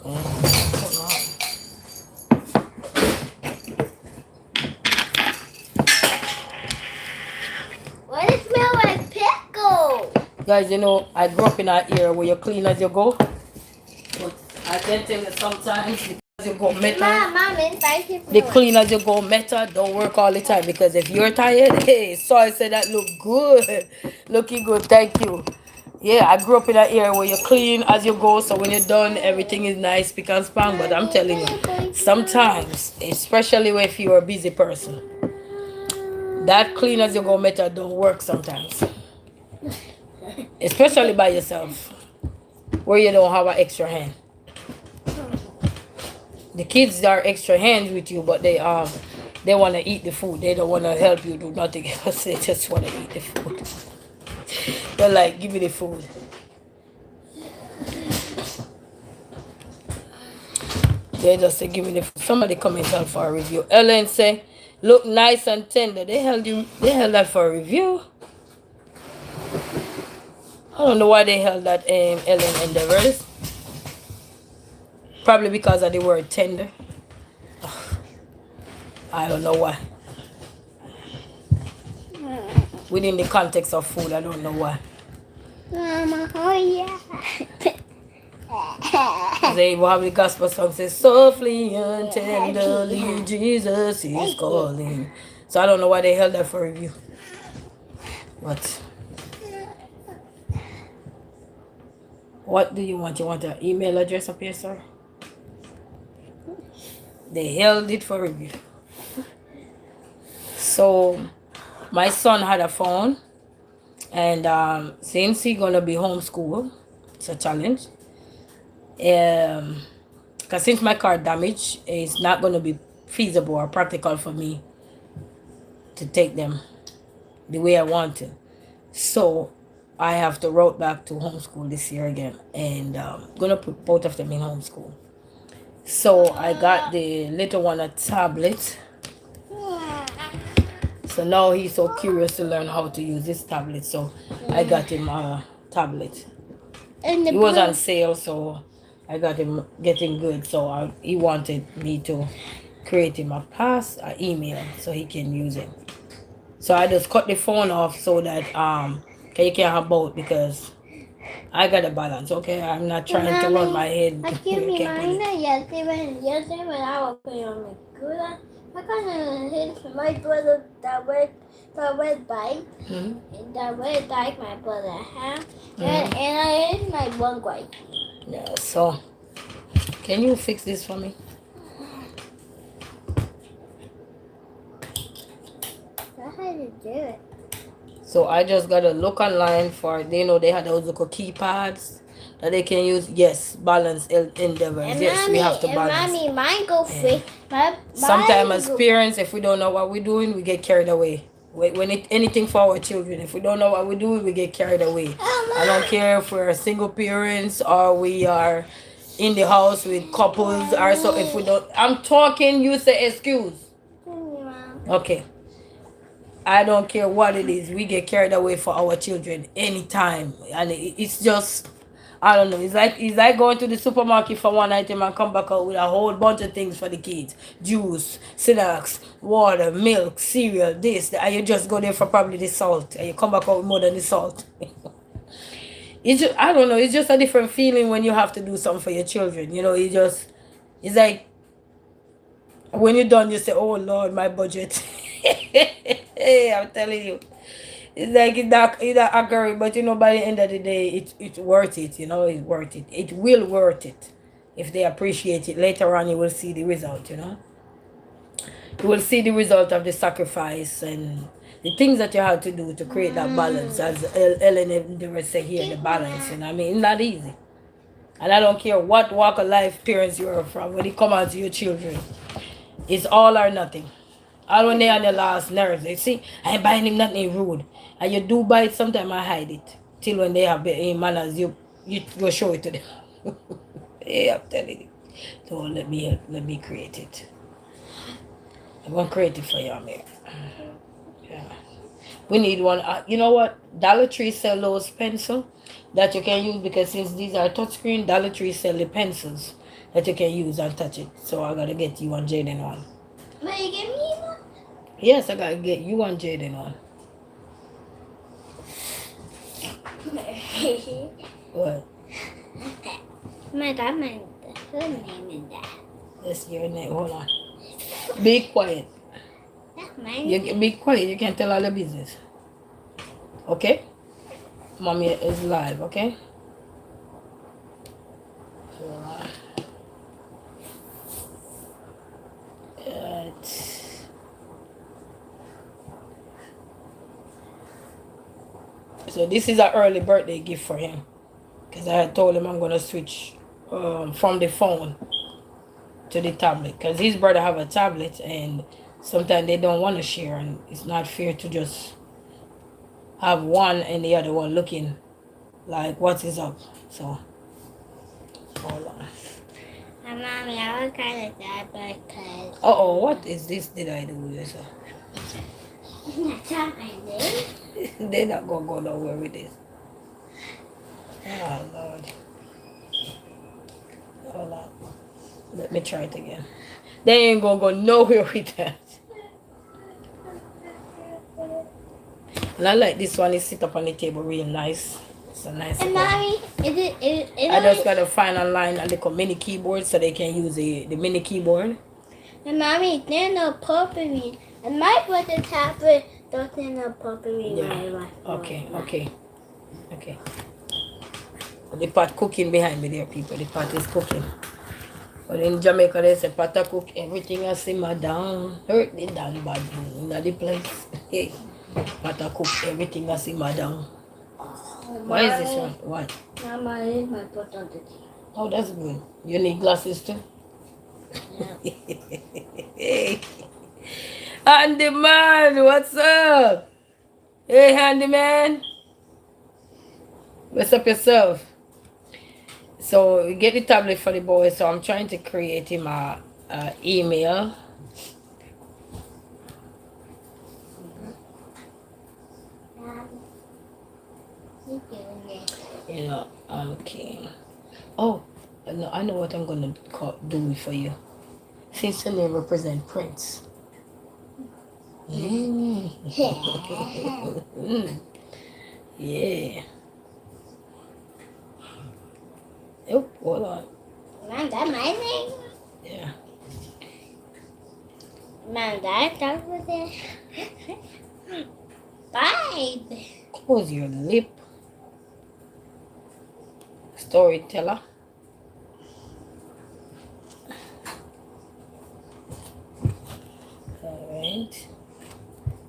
Why does it smell like pickle? guys, you know I grew up in an era where you clean as you go. But I can tell you sometimes because you go method, Mom, inside pickle. the clean as you go method don't work all the time because if you're tired, hey, sorry, say that look good, looking good, thank you. Yeah, I grew up in an area where you clean as you go, so when you're done, everything is nice, spick and span. But I'm telling you, sometimes, especially if you're a busy person, that clean as you go method don't work sometimes, especially by yourself, where you don't have an extra hand. The kids are extra hands with you, but they want to eat the food. They don't want to help you do nothing else. They just want to eat the food. They're like, give me the food. They just say, give me the food. Somebody come and tell for a review. Ellen say, look nice and tender. They held that for a review. I don't know why they held that Ellen Endeavors. Probably because of the word tender. I don't know why. Within the context of food, I don't know why. Mama, oh yeah. They will have the gospel song says, softly and tenderly, Jesus is calling. So I don't know why they held that for review. But what do you want? You want an email address up here, sir? They held it for review. So my son had a phone, and since he's gonna be homeschooled, it's a challenge. Because since my car damaged, it's not gonna be feasible or practical for me to take them the way I want to. So I have to route back to homeschool this year again, and gonna put both of them in homeschool. So I got the little one a tablet. So now he's so curious to learn how to use this tablet. So I got him a tablet. It was on sale, so I got him getting good. So he wanted me to create him a email so he can use it. So I just cut the phone off so that you can't have both because I got a balance. Okay, I'm not trying to run my head. I can remind her yesterday when I was playing on my scooter. I got hit my brother that red bike. And that red bike my brother had. And I hit my one bike. Yeah, so can you fix this for me? That's how to do it. So I just gotta look online for, they had those little keypads that they can use. Yes, balance endeavors. And yes, mommy, we have to balance. And mommy, mine go free. Sometimes as parents, if we don't know what we're doing, we get carried away. When anything for our children, if we don't know what we're doing, we get carried away. I don't care if we're single parents or we are in the house with couples or so. If we don't, I'm talking, you say excuse. Okay. I don't care what it is. We get carried away for our children anytime, and it's just, I don't know. It's like going to the supermarket for one item and come back out with a whole bunch of things for the kids: juice, snacks, water, milk, cereal, this. And you just go there for probably the salt, and you come back out with more than the salt. It's just, I don't know. It's just a different feeling when you have to do something for your children. You know, you just It's like when you're done, you say, "Oh Lord, my budget." Hey, I'm telling you, it's like it's not accurate, but you know, by the end of the day, it's worth it. You know, it's worth it. It will worth it if they appreciate it. Later on, you will see the result. You know, you will see the result of the sacrifice and the things that you have to do to create that balance. As Ellen never said here, the balance. You know, what I mean, it's not easy. And I don't care what walk of life parents you are from. When it comes out to your children, it's all or nothing. All when they on your last nerves. They see, I ain't buying him nothing rude. And you do buy it, sometimes I hide it. Till when they have the manners, you go show it to them. Yeah, I'm telling you. So let me create it. I'm gonna create it for you, Amir. Yeah. We need one. You know what? Dollar Tree sell those pencil that you can use because since these are touchscreen, Dollar Tree sell the pencils that you can use and touch it. So I gotta get you one Jaden one. Will you give me one? Yes, I gotta get you one Jaden one. What? My God, my her name is that. That's your name. Hold on. Be quiet. That's my You name. be quiet. You can't tell all the business. Okay? Mommy is live. Okay? Right. So this is an early birthday gift for him. Because I had told him I'm gonna switch from the phone to the tablet. Because his brother have a tablet and sometimes they don't want to share and it's not fair to just have one and the other one looking like what is up. So hold on. Mommy, I was kind of sad because. Oh, what is this? Did I do this? That's not my name. They're not gonna go nowhere with this. Oh Lord. Hold on. Let me try it again. They ain't gonna go nowhere with that. And I like this one. It sit up on the table real nice. It's a nice And one. mommy, I just gotta find online a little mini keyboard so they can use the mini keyboard. And mommy, there's no potpourri. And my brother tablet doesn't have potpourri. Yeah. Okay. The pot cooking behind me there, people. The pot is cooking. But in Jamaica, they say pot a cook, everything a simmer down. Hurt the damn bad in the place. Hey, pot a cook, everything a simmer down. Why is this one? What? Mama, I need my pot on the tea. Oh, that's good. You need glasses too? Yeah. Hey. Handyman, what's up? Hey, handyman. What's up yourself? So we get the tablet for the boy. So I'm trying to create him a email. You know, okay. Oh, no, I know what I'm gonna do for you. Since your name represent Prince. Yeah. Oh, hold on. Mom, that's my name. Yeah. Mom, that's with it. Bye. Close your lip. Storyteller. Alright.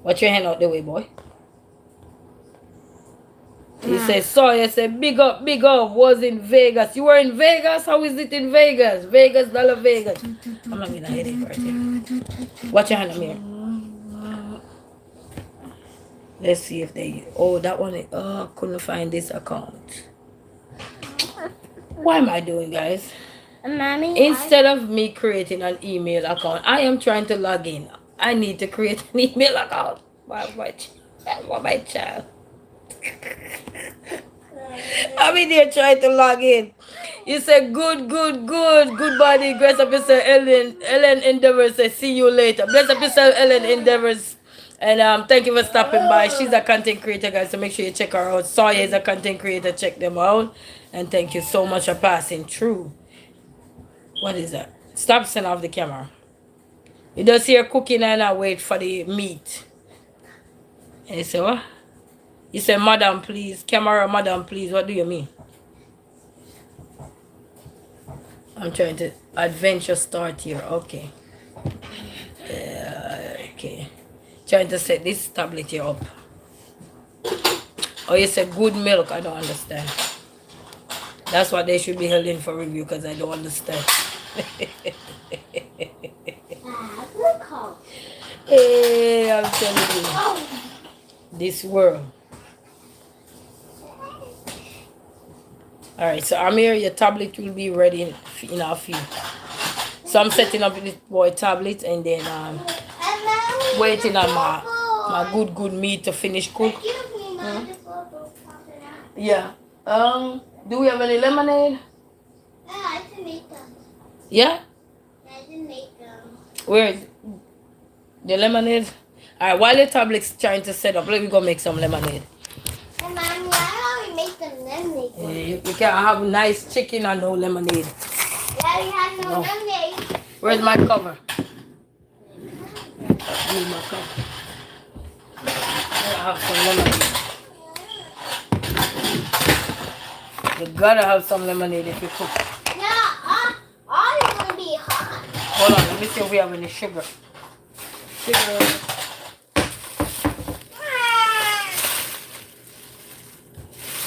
Watch your hand out the way, boy. He says, sorry, I said, big up, was in Vegas. You were in Vegas? How is it in Vegas? Vegas, dollar Vegas. I'm not gonna hit it right here. Watch your hand, Amir. Let's see if they, oh, that one, oh, couldn't find this account. What am I doing, guys? Mommy, Instead of me creating an email account, I am trying to log in. I need to create an email account for my child. I'm in there trying to log in. You say good body. Grace up yourself, Ellen Endeavors. Say see you later. Bless up yourself, Ellen Endeavors. And thank you for stopping by. She's a content creator, guys. So make sure you check her out. Sawyer is a content creator. Check them out. And thank you so much for passing through. What is that? Stop sending off the camera. You just hear cooking and I wait for the meat. And you say what? You say, madam, please. Camera, madam, please. What do you mean? I'm trying to adventure start here. Okay. Okay. Trying to set this tablet here up. Oh, you said good milk. I don't understand. That's what they should be held in for review because I don't understand. Hey, I'm telling you. This world. Alright, so I'm here. Your tablet will be ready in a few. So I'm setting up this boy tablet and then waiting on my good meat to finish cook. Yeah. Do we have any lemonade? Yeah, I can make them. Yeah? I can make them. Where is the lemonade? Alright, while the tablet's trying to set up, let me go make some lemonade. Hey, Mommy, I already make them lemonade. Yeah, you can't have nice chicken and no lemonade. Yeah, we have no lemonade. Where's my cover? Need my cover. I have some lemonade. You gotta have some lemonade if you cook. Yeah, all is gonna be hot. Hold on, let me see if we have any sugar. Sugar.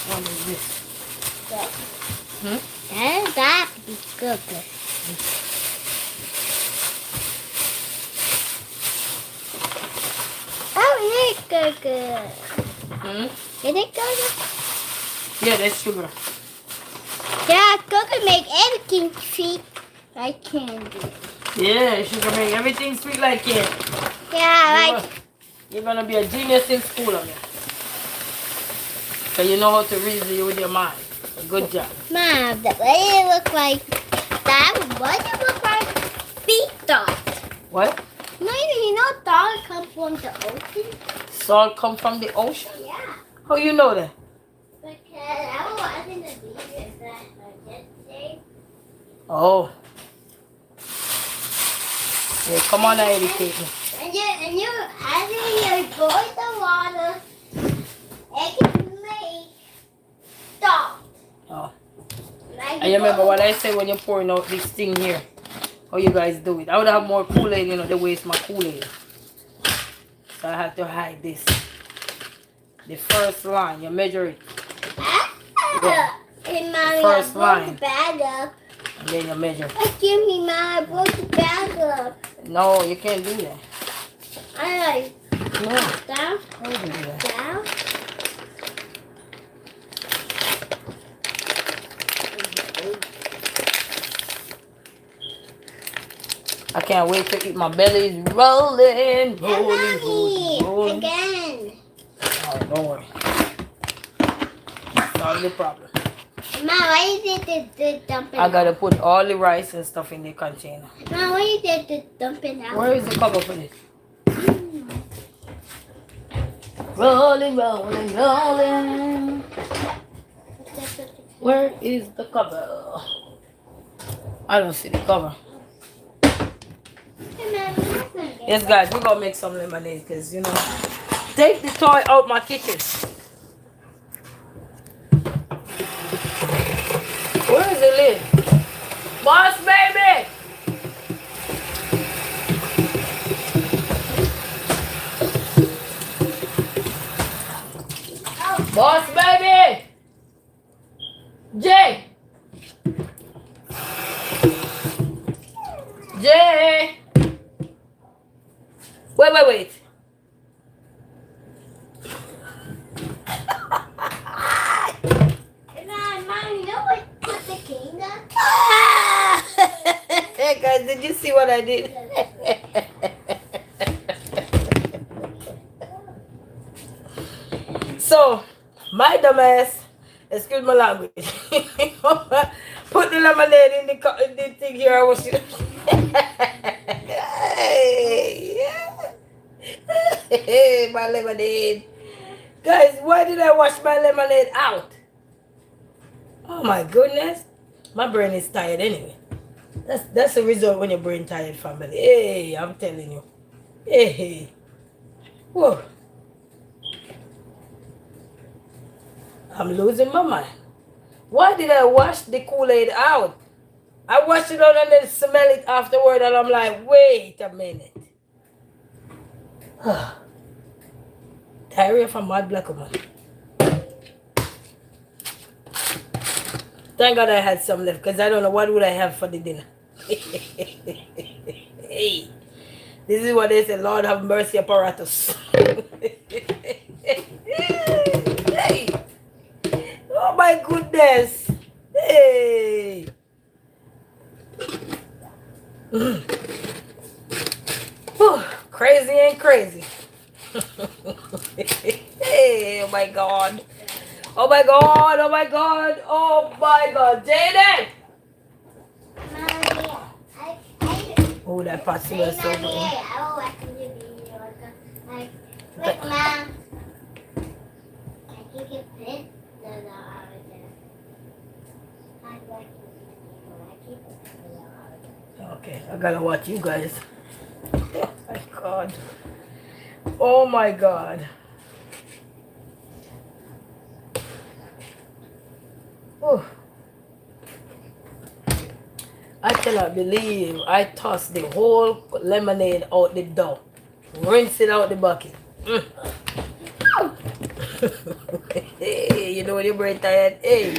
What is this? That be good. Oh, it's good. Is it good? Yeah, that's sugar. Yeah, cookie make everything sweet like candy. Yeah, sugar make everything sweet like candy. Yeah, You're gonna be a genius in school, I mean. So you know how to reason with your mind. Good job. Mom, the way it look like that, what it look like? Big dot. What? No, you know dog come from the ocean? Salt come from the ocean? Yeah. How you know that? Because I was watching the video that yesterday. Oh. Yeah, come on and educate me. And you as you boil the water, it can make dot. Oh. Like And you remember what I said when you're pouring out this thing here? How you guys do it? I would have more Kool-Aid, you know, they waste my Kool-Aid. So I had to hide this. The first line, you measure it. Yeah. And Mommy, First I broke line. the bag up. And then you measure. Give me, Mom, I broke the bag up. No, you can't do that. I No. down, How do you do that? down. I can't wait to eat. My belly's rolling, rolling, Mommy, rolling. again. Oh, don't worry. Solve the problem. Mom, why you did the dumping? I gotta put all the rice and stuff in the container. Mom, why you did the dumping out? Where is the cover for this? Rolling, rolling, rolling. Where is the cover? I don't see the cover. Yes, guys, we're gonna make some lemonade because, you know, take the toy out my kitchen. Where is the lid? Boss baby! Boss baby! Jay! Jay! Wait. Mom, you know what the king does? Hey guys, did you see what I did? So, my dumbass, excuse my language, put the lemonade in the thing here. I was hey, my lemonade. Guys, why did I wash my lemonade out? Oh my goodness. My brain is tired anyway. That's the result when your brain tired, family. Hey, I'm telling you. Hey. Whoa. I'm losing my mind. Why did I wash the Kool-Aid out? I washed it out and then smell it afterward and I'm like, wait a minute. Diarrhea from mad black woman. Thank God I had some left because I don't know what would I have for the dinner. Hey, this is what they say, Lord have mercy apparatus. Hey. Oh my goodness. Hey. Crazy ain't crazy. Hey, oh my God. Oh my God, oh my God, oh my God. Jaden! Oh, that passing was so good. Okay, I gotta watch you guys. Oh my God. Oh my God. Oh. I cannot believe I tossed the whole lemonade out the door. Rinse it out the bucket. Hey, you know when your brain tired? Hey.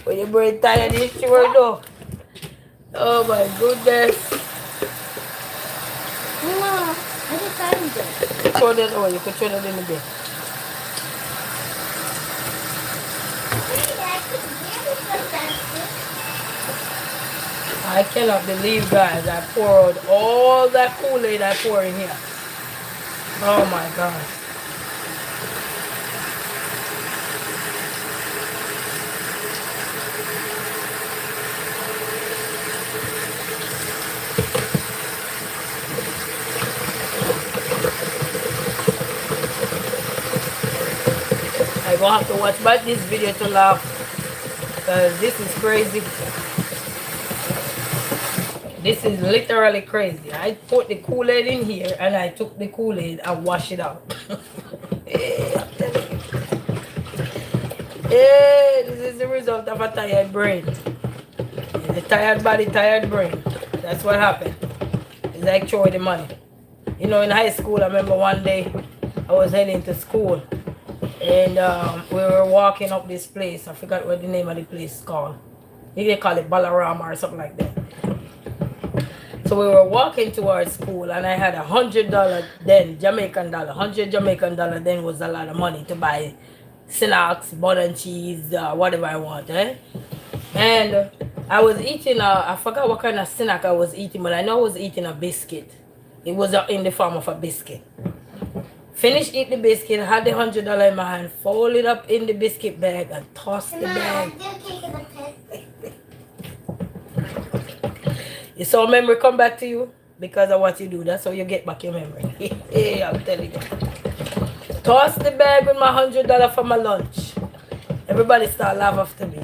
When your brain tired, you sure know. Oh my goodness. No, I just found it. Throw that away. You can throw that in the bin. I cannot believe, guys, I poured all that Kool-Aid I pour in here. Oh my God. I gonna have to watch back this video to laugh because this is crazy. This is literally crazy. I put the Kool-Aid in here and I took the Kool-Aid and washed it out. Hey, I'm telling you. Hey, this is the result of a tired brain. A tired body, tired brain. That's what happened. It's like throwing the money. You know, in high school, I remember one day I was heading to school and we were walking up this place. I forgot what the name of the place is called. They call it Balarama or something like that. So we were walking to our school and I had $100 then, Jamaican dollar. 100 Jamaican dollar then was a lot of money to buy snacks, butter and cheese, whatever I want, eh? And I was eating, I forgot what kind of snack I was eating, but I know I was eating a biscuit. It was in the form of a biscuit. Finished eating the biscuit, had the $100 in my hand, folded up in the biscuit bag and tossed the bag. You saw memory come back to you because of what you do. That's how you get back your memory. Hey, I'm telling you. Toss the bag with my $100 for my lunch. Everybody start laughing after me.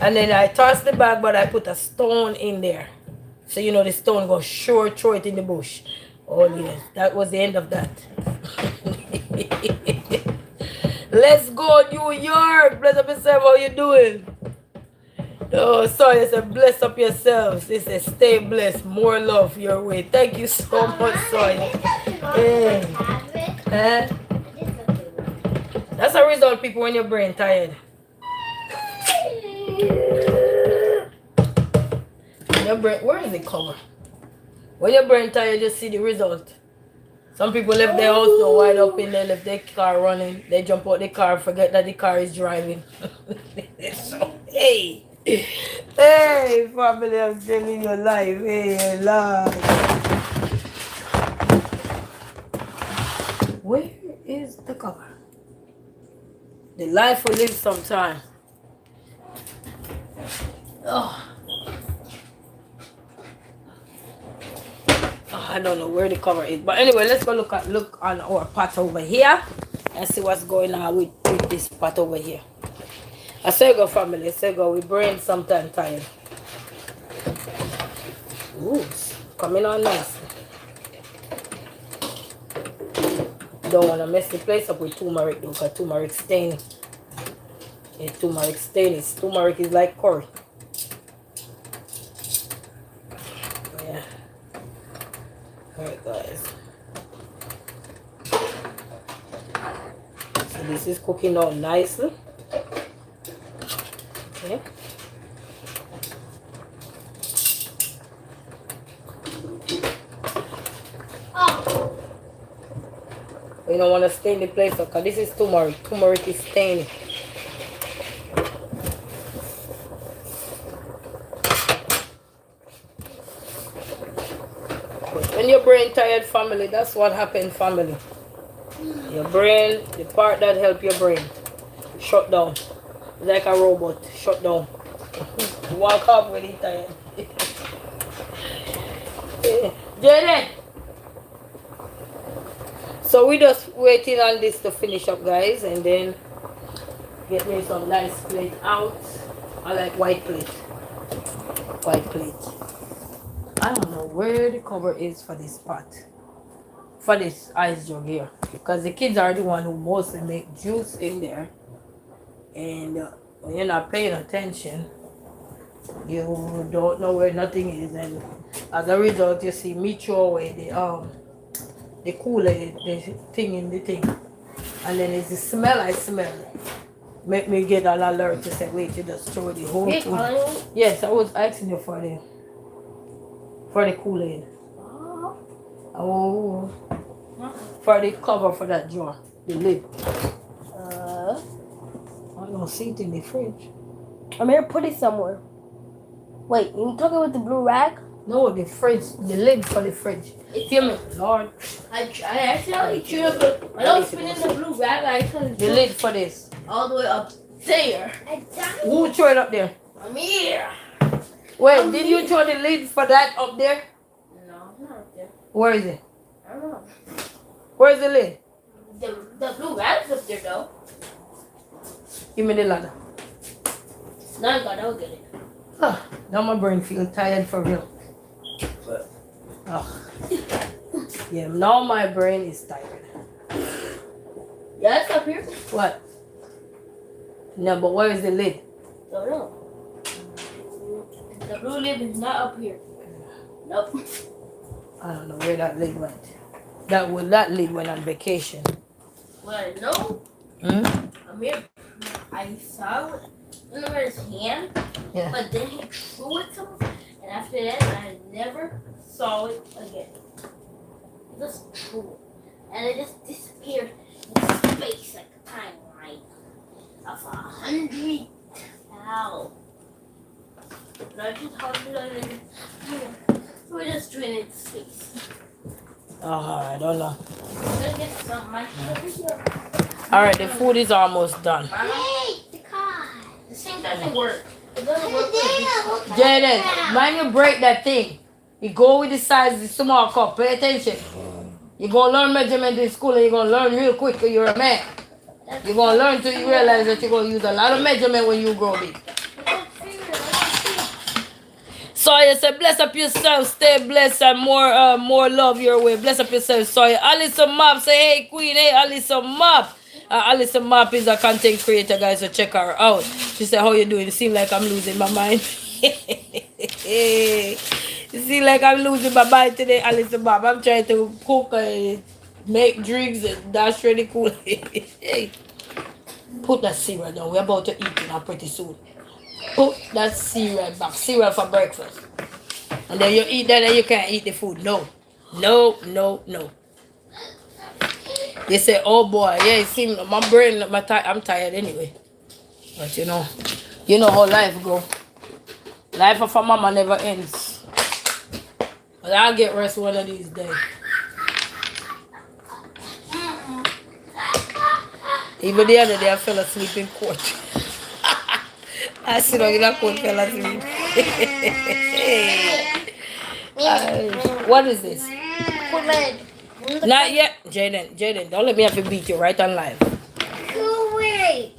And then I tossed the bag, but I put a stone in there. So you know the stone goes sure throw it in the bush. Oh yes, that was the end of that. Let's go, New York. Bless up yourself. How you doing? Oh, sorry, I said bless up yourselves. They said stay blessed. More love your way. Thank you so much, Soya. Hey. That's a result, people, when your brain tired. Your brain, where is the cover? When your brain tired, just see the result. Some people left their house so wide open, they left their car running. They jump out the car, forget that the car is driving. So, hey. Hey, family, I'm telling your life. Hey, life. Where is the cover? The life we live sometime. Oh. I don't know where the cover is. But anyway, let's go look on our pot over here and see what's going on with this pot over here. I say go family, I say go. We brain sometime tired. Ooh, it's coming on nice. Don't want to mess the place up with turmeric though, because turmeric stain. Yeah, turmeric stain is turmeric is like curry. Yeah. Alright guys. So this is cooking out nicely. Okay. Oh. You don't want to stain the place up because this is turmeric. Turmeric is staining. When your brain tired family, that's what happened family. Your brain, the part that help your brain, shut down. It's like a robot, shut down. Walk off when it's tired. Jaden! So we just waiting on this to finish up guys and then get me some nice plate out. I like white plate. White plate. I don't know where the cover is for this pot. For this ice jug here. Because the kids are the one who mostly make juice in there. And when you're not paying attention, you don't know where nothing is. And as a result, you see me throw away the Kool-Aid, the thing in the thing. And then it's the smell I smell. Make me get an alert to say, wait, you just throw the whole thing. Yes, I was asking you for the Kool-Aid. Oh. For the cover for that jar, the lid. I don't see it in the fridge. I'm gonna put it somewhere. Wait, you talking with the blue rag? No, the fridge, the lid for the fridge. Hear me, Lord. I accidentally threw it. I don't spin in the blue rag. I couldn't. The lid for this. All the way up there. Who threw it up there? I'm here. Wait, did you throw the lid for that up there? No, it's not up there. Where is it? I don't know. Where's the lid? The blue rag's up there though. Give me the ladder. No, I gotta get it. Now my brain feels tired for real. Yeah, now my brain is tired. Yeah, it's up here. What? No, but where is the lid? Don't know. The blue lid is not up here. Nope. I don't know where that lid went. That lid went on vacation. Well, I know. I'm here. I saw it in his hand. Yeah. But then he threw it somewhere. And after that, I never saw it again. It just threw it. And it just disappeared in space like a timeline of 100. Ow. Not just 100. We're just doing it in space. I don't know. I'm gonna get some my here. Alright, the food is almost done. Hey, the car. This thing doesn't work. It doesn't work. Jaden, mind you break that thing. You go with the size of the small cup. Pay attention. You're going to learn measurement in school and you're going to learn real quick because you're a man. You're going to learn till you realize that you're going to use a lot of measurement when you grow big. So you say, bless up yourself, stay blessed, and more love your way. Bless up yourself. So Alison Map say, hey queen, hey Alison Map. Alison Map is a content creator, guys, so check her out. She said, how you doing? It seems like I'm losing my mind. It seems like I'm losing my mind today, Alison Map. I'm trying to cook and make drinks, and that's really cool. Hey, put that cereal down. We're about to eat it now pretty soon. Put that cereal back. Cereal for breakfast. And then you eat that and you can't eat the food. No. No, no, no. You say, oh boy, yeah, it seems my brain, I'm tired anyway. But you know how life go. Life of a mama never ends. But I'll get rest one of these days. Even the other day I fell asleep in court. I sit down in that court, fell asleep. What is this? Not yet. Jaden, don't let me have to beat you right on live. Kool-Aid.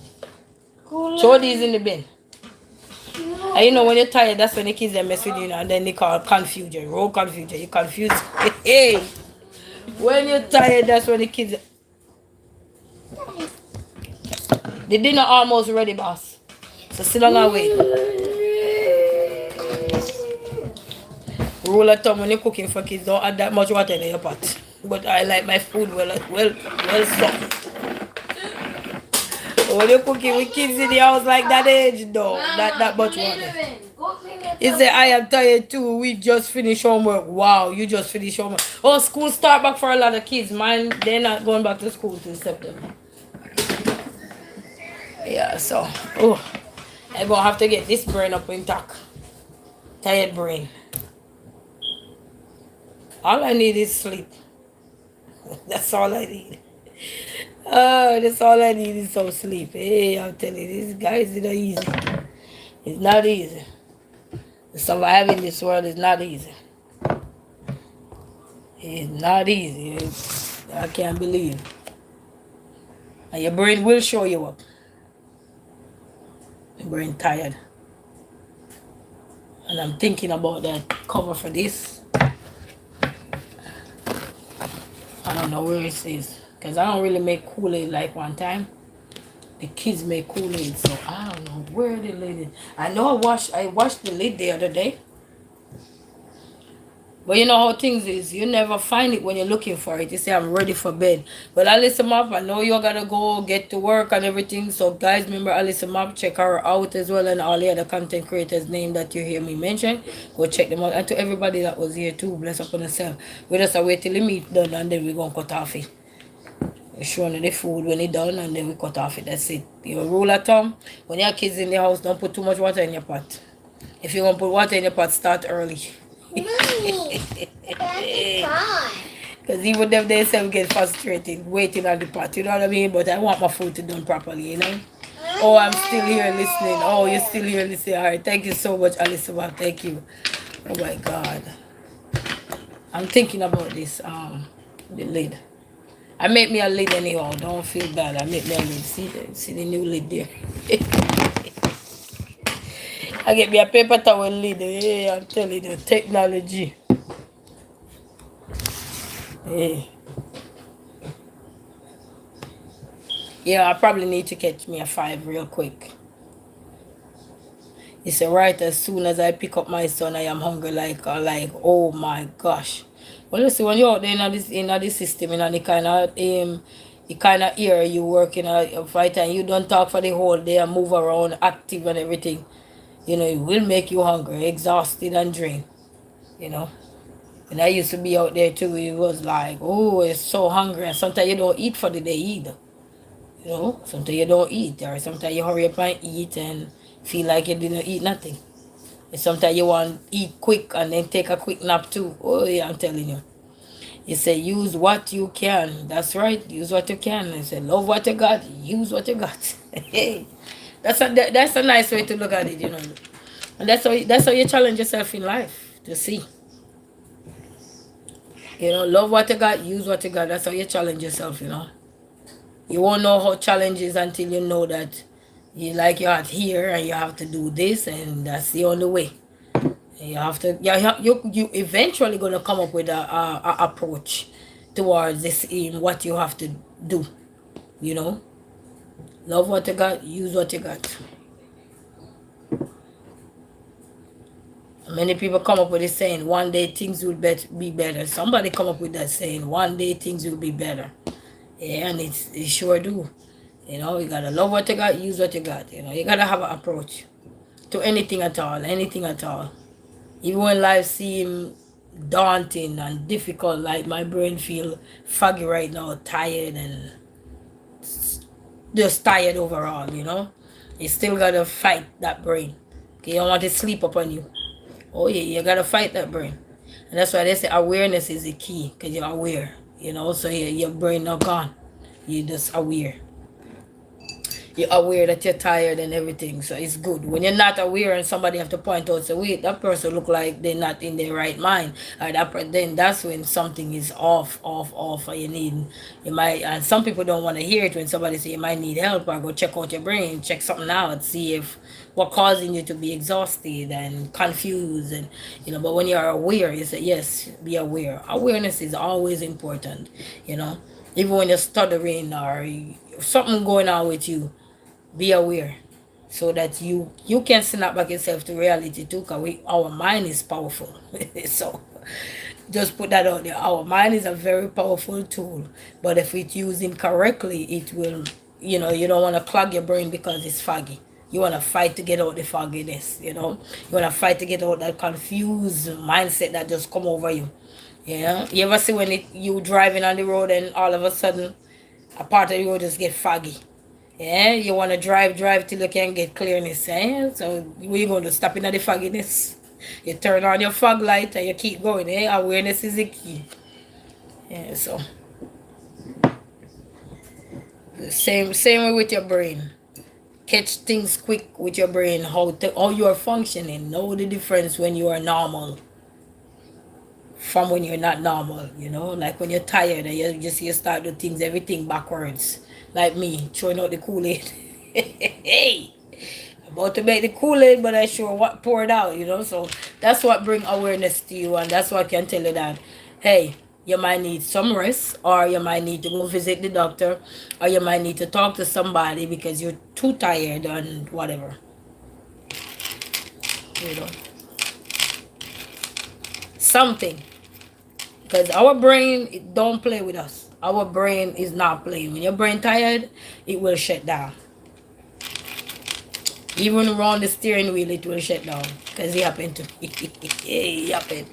Throw these in the bin. And you know when you're tired, that's when the kids they mess with you, and then they call confusion. Roll confusion. You confused. Hey, when you're tired, that's when the kids. The dinner almost ready, boss. So sit down and wait. Rule of thumb when you're cooking for kids, don't add that much water in your pot. But I like my food well soft. When you're cooking with kids in the house like that age, though, that much water. He said, I am tired too. We just finished homework. Wow, you just finished homework. Oh, school start back for a lot of kids. Mine, they're not going back to school till September. Yeah, so, oh, I'm going to have to get this brain up intact. Tired brain. All I need is sleep. That's all I need. Oh, that's all I need is some sleep. Hey, I'm telling you, these guys, it's not easy. It's not easy. Surviving this world is not easy. It's not easy. I can't believe. And your brain will show you up. Your brain tired. And I'm thinking about that cover for this. I don't know where it is. Because I don't really make Kool-Aid like one time. The kids make Kool-Aid, so I don't know where the lid is. I know I washed the lid the other day. But you know how things is. You never find it when you're looking for it. You say, I'm ready for bed. But Alice Map, I know you're going to go get to work and everything. So guys, remember Alice Map. Check her out as well. And all the other content creators' name that you hear me mention. Go check them out. And to everybody that was here too. Bless up on yourself. We just wait till the meat done and then we're going to cut off it. We're showing the food when it's done and then we cut off it. That's it. Your rule of thumb. When your kids in the house, don't put too much water in your pot. If you're going to put water in your pot, start early. Because even if they themselves get frustrated waiting on the pot, you know what I mean? But I want my food to done properly, you know? Oh, I'm still here listening. Oh, you're still here listening. All right, thank you so much, Alice. Thank you. Oh my God. I'm thinking about this, the lid. I make me a lid anyhow. Don't feel bad. I make me a lid. See the new lid there. I get me a paper towel lid. Hey, I'm telling you, technology. Hey. Yeah, I probably need to catch me a 5 real quick. It's right as soon as I pick up my son, I am hungry like oh my gosh. Well, you see, when you're out there in this system, in the kind of area you work in a fight and you don't talk for the whole day and move around active and everything, you know, it will make you hungry, exhausted and drained, you know. When I used to be out there too, it was like, oh, it's so hungry. And sometimes you don't eat for the day either. You know, sometimes you don't eat. Or sometimes you hurry up and eat and feel like you didn't eat nothing. And sometimes you want to eat quick and then take a quick nap too. Oh, yeah, I'm telling you. You say, use what you can. That's right. Use what you can. I say, love what you got. Use what you got. Hey, that's a nice way to look at it, you know. And that's how you challenge yourself in life, to see. You know, love what you got, use what you got. That's how you challenge yourself, you know. You won't know how challenge is until you know that you are here and you have to do this and that's the only way. And you have to, you eventually gonna come up with a approach towards this in what you have to do, you know. Love what you got, use what you got. Many people come up with this saying, one day things will be better. Somebody come up with that saying, one day things will be better. Yeah, and it sure do. You know, you gotta love what you got, use what you got. You know, you gotta have an approach to anything at all, anything at all. Even when life seems daunting and difficult, like my brain feel foggy right now, tired and just tired overall, you know. You still gotta fight that brain. You don't want to sleep upon you. Oh yeah, you gotta fight that brain. And that's why they say awareness is the key, because you're aware, you know, so your brain not gone. You're just aware. you're aware that you're tired and everything, so it's good. When you're not aware and somebody have to point out, say, wait, that person look like they're not in their right mind, or then that's when something is off, or you might, and some people don't want to hear it when somebody say you might need help, or go check out your brain, check something out, see if what causing you to be exhausted and confused, and but when you're aware, you say yes, be aware. Awareness is always important, you know even when you're stuttering or something going on with you, be aware, so that you can snap back yourself to reality too, because our mind is powerful. So just put that out there. Our mind is a very powerful tool, but if it's used incorrectly, it will, you don't want to clog your brain because it's foggy. You want to fight to get out the fogginess. You want to fight to get out that confused mindset that just come over you. Yeah, you ever see when you driving on the road and all of a sudden a part of the road just get foggy? Yeah, you want to drive till you can get clearness. Eh? So where you going to stop in the fogginess? You turn on your fog light and you keep going. Eh? Awareness is the key. Yeah, so same way with your brain. Catch things quick with your brain. How you are functioning. Know the difference when you are normal from when you're not normal, like when you're tired and you start doing things, everything backwards, like me throwing out the Kool-Aid. Hey, about to make the Kool-Aid, but I sure what poured out, so that's what bring awareness to you, and that's what can tell you that, hey, you might need some rest, or you might need to go visit the doctor, or you might need to talk to somebody because you're too tired and whatever, you know something. Because our brain, it don't play with us. Our brain is not playing. When your brain tired, it will shut down. Even around the steering wheel, it will shut down. Because it happened to me. It happened.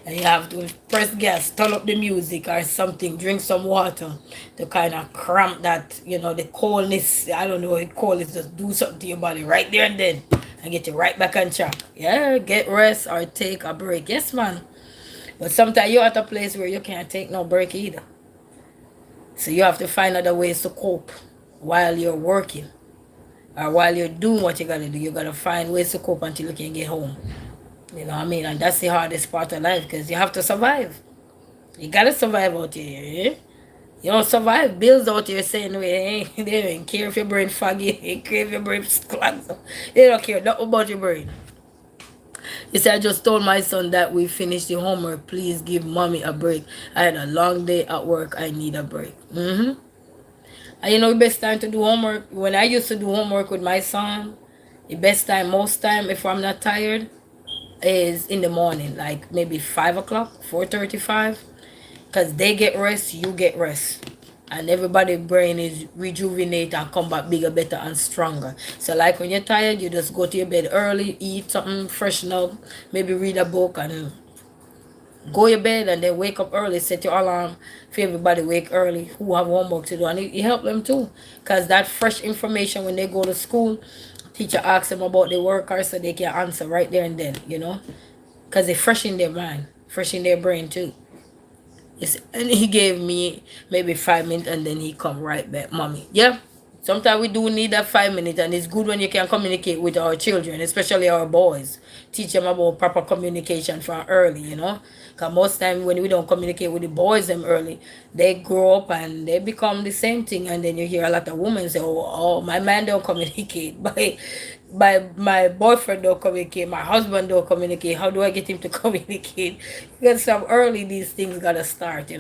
And you have to press gas, turn up the music or something, drink some water to kind of cramp that, the coldness. I don't know, the coldness just do something to your body right there and then and get you right back on track. Yeah, get rest or take a break. Yes, man. But sometimes you're at a place where you can't take no break either. So you have to find other ways to cope while you're working or while you're doing what you gotta do. You gotta find ways to cope until you can get home. You know what I mean? And that's the hardest part of life because you have to survive. You gotta survive out here. Eh? You don't survive bills out here saying, hey, they don't care if your brain foggy, they care if your brain clogged. They don't care nothing about your brain. He said, I just told my son that we finished the homework. Please give mommy a break. I had a long day at work. I need a break. And the best time to do homework, when I used to do homework with my son, the best time, most time, if I'm not tired, is in the morning, like maybe 5 o'clock, 4:35. Because they get rest, you get rest. And everybody's brain is rejuvenate and come back bigger, better, and stronger. So like when you're tired, you just go to your bed early, eat something, freshen up, maybe read a book and go to bed and then wake up early, set your alarm for everybody wake early who have homework to do. And it help them too. Because that fresh information when they go to school, teacher asks them about the work so they can answer right there and then. Because they fresh in their mind, fresh in their brain too. Yes, and he gave me maybe 5 minutes and then he come right back, mommy. Yeah. Sometimes we do need that 5 minutes, and it's good when you can communicate with our children, especially our boys. Teach them about proper communication from early. Because most time when we don't communicate with the boys them early, they grow up and they become the same thing, and then you hear a lot of women say, oh my man don't communicate. My boyfriend don't communicate, my husband don't communicate. How do I get him to communicate? Because from early these things gotta start.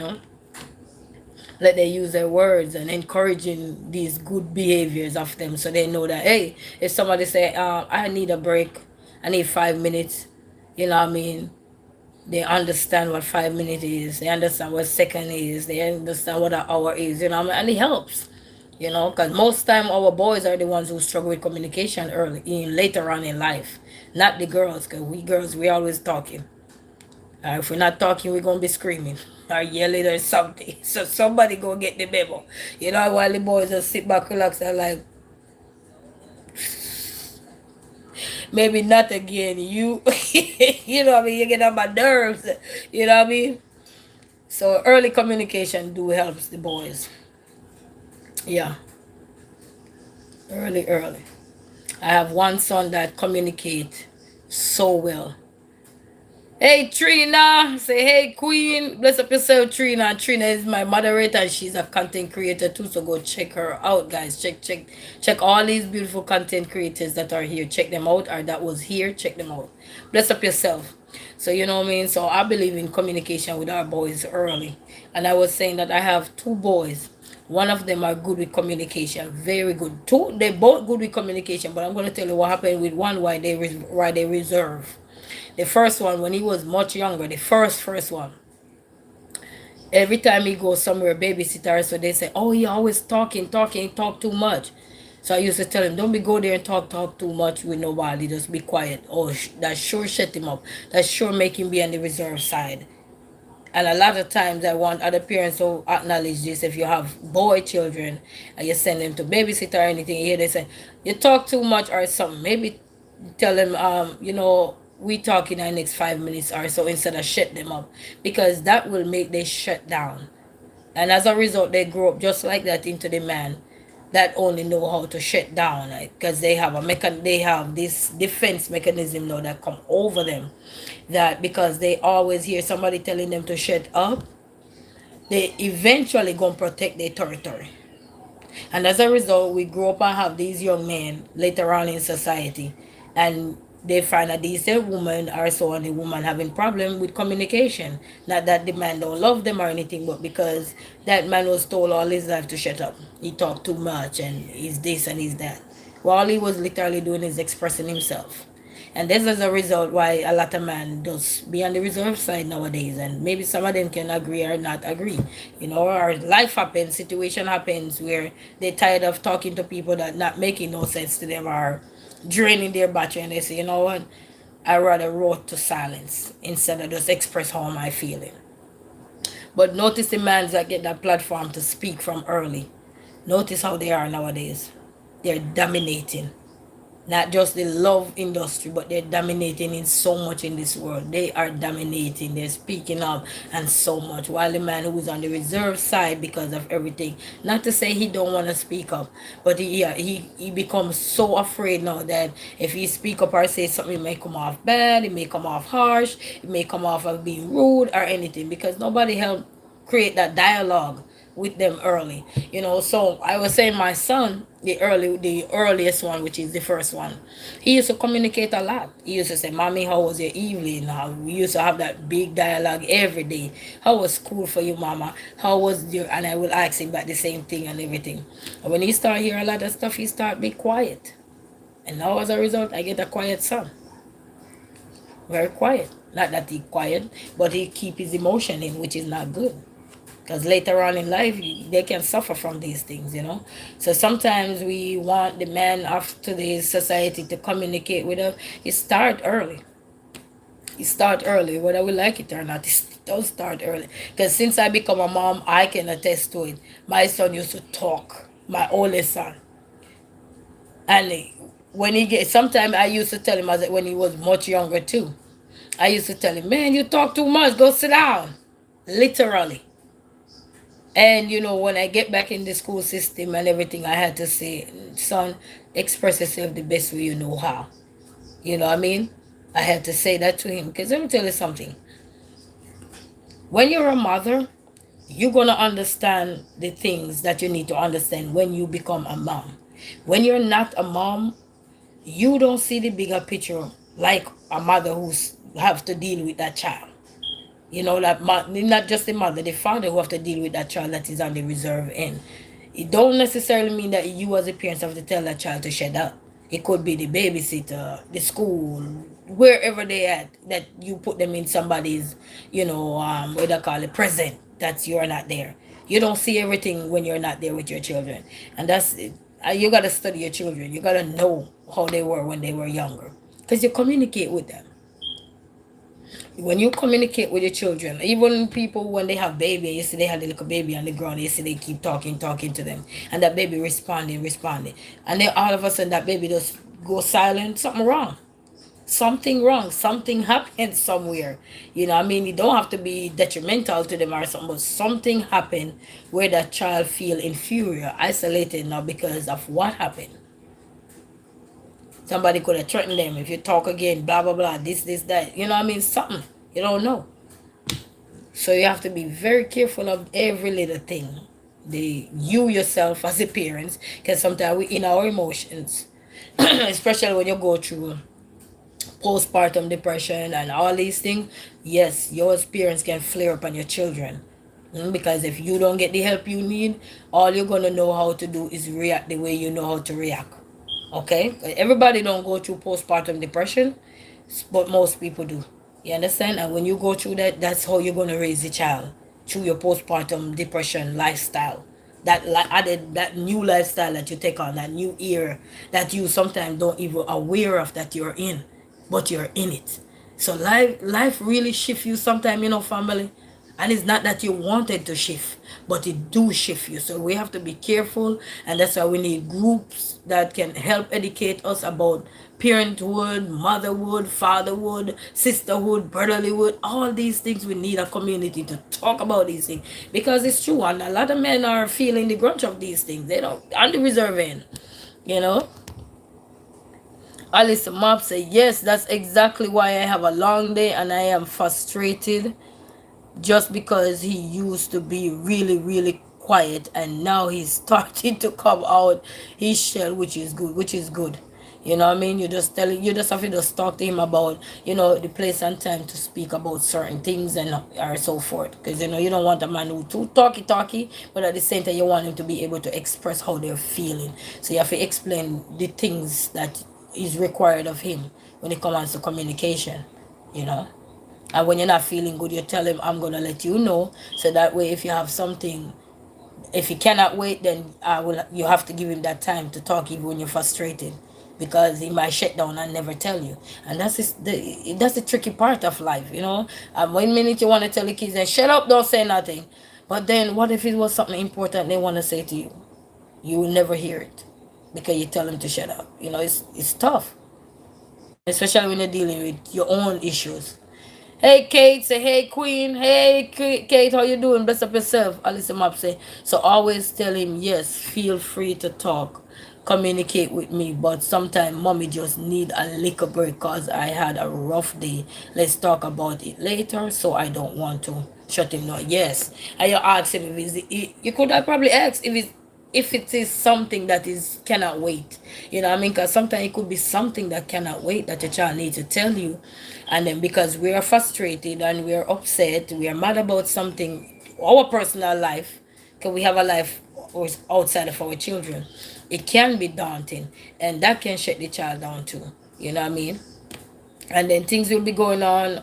Let them use their words and encouraging these good behaviors of them so they know that, hey, if somebody say, I need a break, I need 5 minutes, you know what I mean? They understand what 5 minutes is, they understand what second is, they understand what an hour is, you know what I mean? And it helps, because most time our boys are the ones who struggle with communication later on in life, not the girls, because we girls, we always talking. If we're not talking, we're going to be screaming or yelling or something. So somebody go get the memo. While the boys just sit back, relax, and like, maybe not again. You know what I mean? You get on my nerves. You know what I mean? So early communication do helps the boys. Yeah. Early, early. I have one son that communicate so well. Hey Trina, say hey Queen. Bless up yourself, Trina. Trina is my moderator and she's a content creator too. So go check her out, guys. Check all these beautiful content creators that are here. Check them out, or that was here. Check them out. Bless up yourself. So you know what I mean. So I believe in communication with our boys early, and I was saying that I have two boys. One of them are good with communication, very good. Two, they both good with communication. But I'm gonna tell you what happened with one. Why they reserve. The first one, when he was much younger, the first one, every time he goes somewhere, babysitter, so they say, oh, he always talking, talk too much. So I used to tell him, don't be go there and talk too much with nobody. Just be quiet. Oh, that sure shut him up. That sure make him be on the reserve side. And a lot of times I want other parents to acknowledge this. If you have boy children and you send them to babysitter or anything, you hear they say, you talk too much or something. Maybe tell them, we talk in the next 5 minutes or so instead of shut them up. Because that will make they shut down. And as a result, they grow up just like that into the man that only know how to shut down, because they have they have this defense mechanism now that come over them, that because they always hear somebody telling them to shut up, they eventually gonna protect their territory. And as a result, we grow up and have these young men later on in society, and they find a decent woman or so, and the woman having problem with communication. Not that the man don't love them or anything, but because that man was told all his life to shut up. He talked too much and he's this and he's that. Well, all he was literally doing is expressing himself. And this is a result why a lot of men does be on the reserve side nowadays. And maybe some of them can agree or not agree. Or life happens, situation happens where they're tired of talking to people that not making no sense to them or draining their battery, and they say, you know what? I rather roar to silence instead of just express how am I feeling. But notice the men that get that platform to speak from early. Notice how they are nowadays. They're dominating, not just the love industry, but they're dominating in so much in this world. They are dominating, they're speaking up and so much, while the man who is on the reserve side because of everything, not to say he don't want to speak up, but he becomes so afraid now that if he speak up or say something, it may come off bad, it may come off harsh, it may come off as being rude or anything, because nobody helped create that dialogue with them early. So I was saying my son, the earliest one, which is the first one, he used to communicate a lot. He used to say, mommy, how was your evening? We used to have that big dialogue every day. How was school for you, mama? How was your, and I will ask him about the same thing and everything. And when he start hear a lot of stuff, he start be quiet. And now as a result, I get a quiet son. Very quiet. Not that he quiet, but he keep his emotion in, which is not good, because later on in life they can suffer from these things. So sometimes we want the man of today's society to communicate with us. It start early whether we like it or not. It does start early, because since I become a mom, I can attest to it. My son used to talk, my oldest son, and when he get sometimes I used to tell him, as when he was much younger too, I used to tell him, man, you talk too much, go sit down, literally. And when I get back in the school system and everything, I had to say, son, express yourself the best way you know how. You know what I mean? I had to say that to him, because let me tell you something. When you're a mother, you're going to understand the things that you need to understand when you become a mom. When you're not a mom, you don't see the bigger picture like a mother who's have to deal with that child. That not just the mother, the father who have to deal with that child that is on the reserve end. It don't necessarily mean that you as a parent have to tell that child to shut up. It could be the babysitter, the school, wherever they at, that you put them in somebody's, what they call it, present, that you're not there. You don't see everything when you're not there with your children. And that's it. You got to study your children. You got to know how they were when they were younger, because you communicate with them. When you communicate with your children, even people when they have baby, you see they have the little baby on the ground, you see they keep talking to them, and that baby responding, and then all of a sudden that baby just go silent. Something wrong, something happened somewhere. I mean, it don't have to be detrimental to them or something, but something happened where that child feel inferior, isolated now because of what happened. Somebody could have threatened them. If you talk again, blah blah blah, this that. You know what I mean? Something. You don't know. So you have to be very careful of every little thing. You yourself as a parents, because sometimes we in our emotions, especially when you go through postpartum depression and all these things. Yes, your experience can flare up on your children. Because if you don't get the help you need, all you're gonna know how to do is react the way you know how to react. Okay? Everybody don't go through postpartum depression, but most people do. You understand? And when you go through that, that's how you're gonna raise the child, through your postpartum depression lifestyle. That added that new lifestyle that you take on, that new era that you sometimes don't even aware of that you're in, but you're in it. So life really shift you sometime, family. And it's not that you wanted to shift, but it do shift you. So we have to be careful, and that's why we need groups that can help educate us about parenthood, motherhood, fatherhood, sisterhood, brotherlyhood. All these things, we need a community to talk about these things, because it's true, and a lot of men are feeling the grunge of these things. They don't on the reserve end, you know. Alice Mop say yes, that's exactly why I have a long day and I am frustrated, just because he used to be really really quiet and now he's starting to come out his shell, which is good. You know what I mean? You just have to just talk to him about, the place and time to speak about certain things and or so forth, because you don't want a man who too talky, but at the same time you want him to be able to express how they're feeling. So you have to explain the things that is required of him when it comes to communication, you know. And when you're not feeling good, you tell him, I'm gonna let you know. So that way, if you have something, if he cannot wait, then I will. You have to give him that time to talk, even when you're frustrated, because he might shut down and never tell you. And that's the tricky part of life, you know. And one minute you want to tell the kids, then shut up, don't say nothing. But then, what if it was something important they want to say to you? You will never hear it because you tell them to shut up. You know, it's tough, especially when you're dealing with your own issues. Hey Kate, say hey Queen. Hey Kate, how you doing? Bless up yourself. Alice Map say. So always tell him yes, feel free to talk. Communicate with me, but sometimes mommy just need a little break cause I had a rough day. Let's talk about it later, so I don't want to shut him down. Yes. And you ask him if you could have probably asked if it is something that is cannot wait. You know what I mean? Because sometimes it could be something that cannot wait that your child needs to tell you. And then because we are frustrated and we are upset, we are mad about something, our personal life, because we have a life outside of our children, it can be daunting. And that can shut the child down too. You know what I mean? And then things will be going on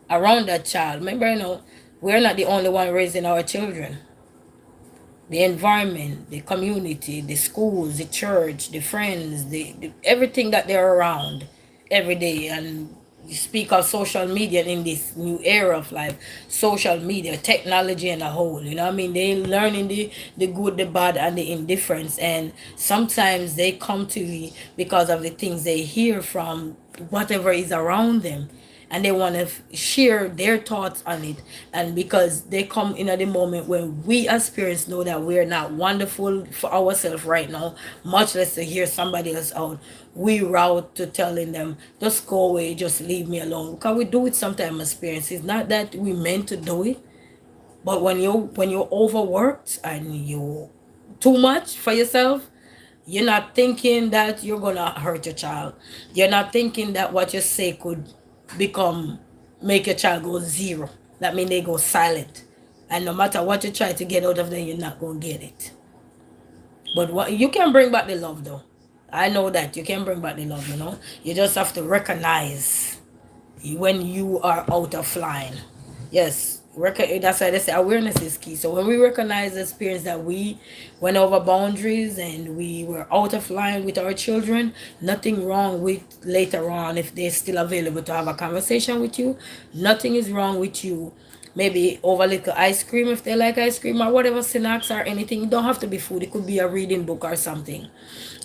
around that child. Remember, we're not the only one raising our children. The environment, the community, the schools, the church, the friends, the everything that they're around every day. And you speak of social media in this new era of life, social media, technology and a whole, you know what I mean? They learning the good, the bad and the indifference, and sometimes they come to me because of the things they hear from whatever is around them, and they want to share their thoughts on it. And because they come in at the moment when we as parents know that we're not wonderful for ourselves right now, much less to hear somebody else out, we route to telling them just go away, just leave me alone, because we do it sometimes as parents. It's not that we meant to do it, but when you're overworked and you too much for yourself, you're not thinking that you're gonna hurt your child. You're not thinking that what you say could become make your child go zero. That means they go silent. And no matter what you try to get out of them, you're not gonna get it. But what you can bring back the love though. I know that you can bring back the love, you know. You just have to recognize when you are out of line. Yes, that's why they say awareness is key. So when we recognize the experience that we went over boundaries and we were out of line with our children, nothing wrong with later on if they're still available to have a conversation with you. Nothing is wrong with you maybe over little ice cream if they like ice cream, or whatever snacks or anything. It don't have to be food. It could be a reading book or something,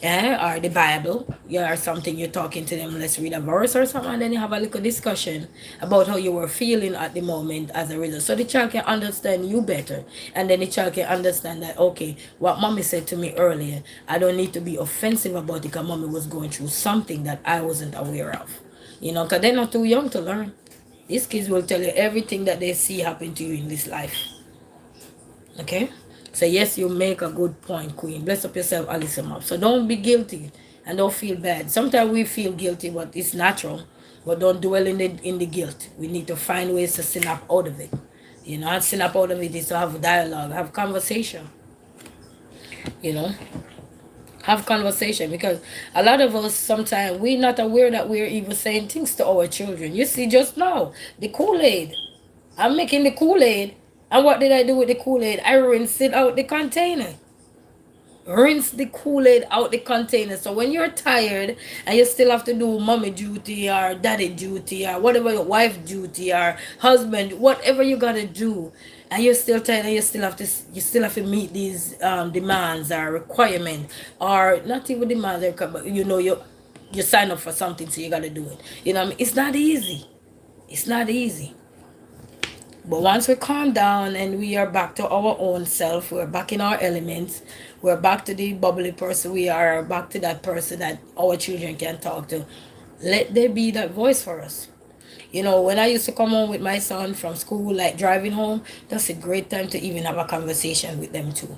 or the Bible, yeah, or something. You're talking to them. Let's read a verse or something, and then you have a little discussion about how you were feeling at the moment as a result, so the child can understand you better, and then the child can understand that, okay, what mommy said to me earlier, I don't need to be offensive about it because mommy was going through something that I wasn't aware of. Because they're not too young to learn. These kids will tell you everything that they see happen to you in this life. Okay? So yes, you make a good point, Queen. Bless up yourself, Alice Mop. So don't be guilty and don't feel bad. Sometimes we feel guilty, but it's natural. But don't dwell in the guilt. We need to find ways to snap out of it. And snap out of it is to have dialogue, have conversation. You know, have conversation, because a lot of us sometimes we're not aware that we're even saying things to our children. You see, just now the Kool-Aid. I'm making the Kool-Aid, and what did I do with the Kool-Aid? I rinsed it out the container. Rinse the Kool-Aid out the container. So when you're tired and you still have to do mommy duty or daddy duty or whatever, your wife duty or husband, whatever you gotta do, and you're still tired and you still have to meet these demands or requirement, or not even demands, but you sign up for something, so you gotta do it. What I mean? It's not easy. It's not easy. But once we calm down and we are back to our own self, we're back in our elements, we're back to the bubbly person we are, back to that person that our children can talk to. Let there be that voice for us. When I used to come home with my son from school, like driving home, that's a great time to even have a conversation with them too.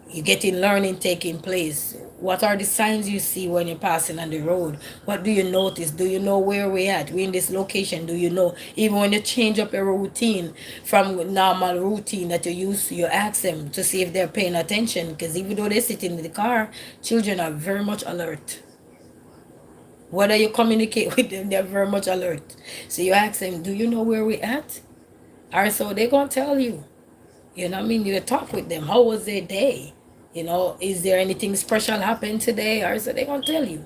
You're getting learning taking place. What are the signs you see when you're passing on the road? What do you notice? Do you know where we're at? We're in this location. Do you know? Even when you change up your routine from normal routine that you used to, you ask them to see if they're paying attention. Because even though they're sitting in the car, children are very much alert. Whether you communicate with them, they're very much alert. So you ask them, do you know where we're at? Or so they're going to tell you. What I mean? You talk with them. How was their day? Is there anything special happened today? Or so they gonna tell you.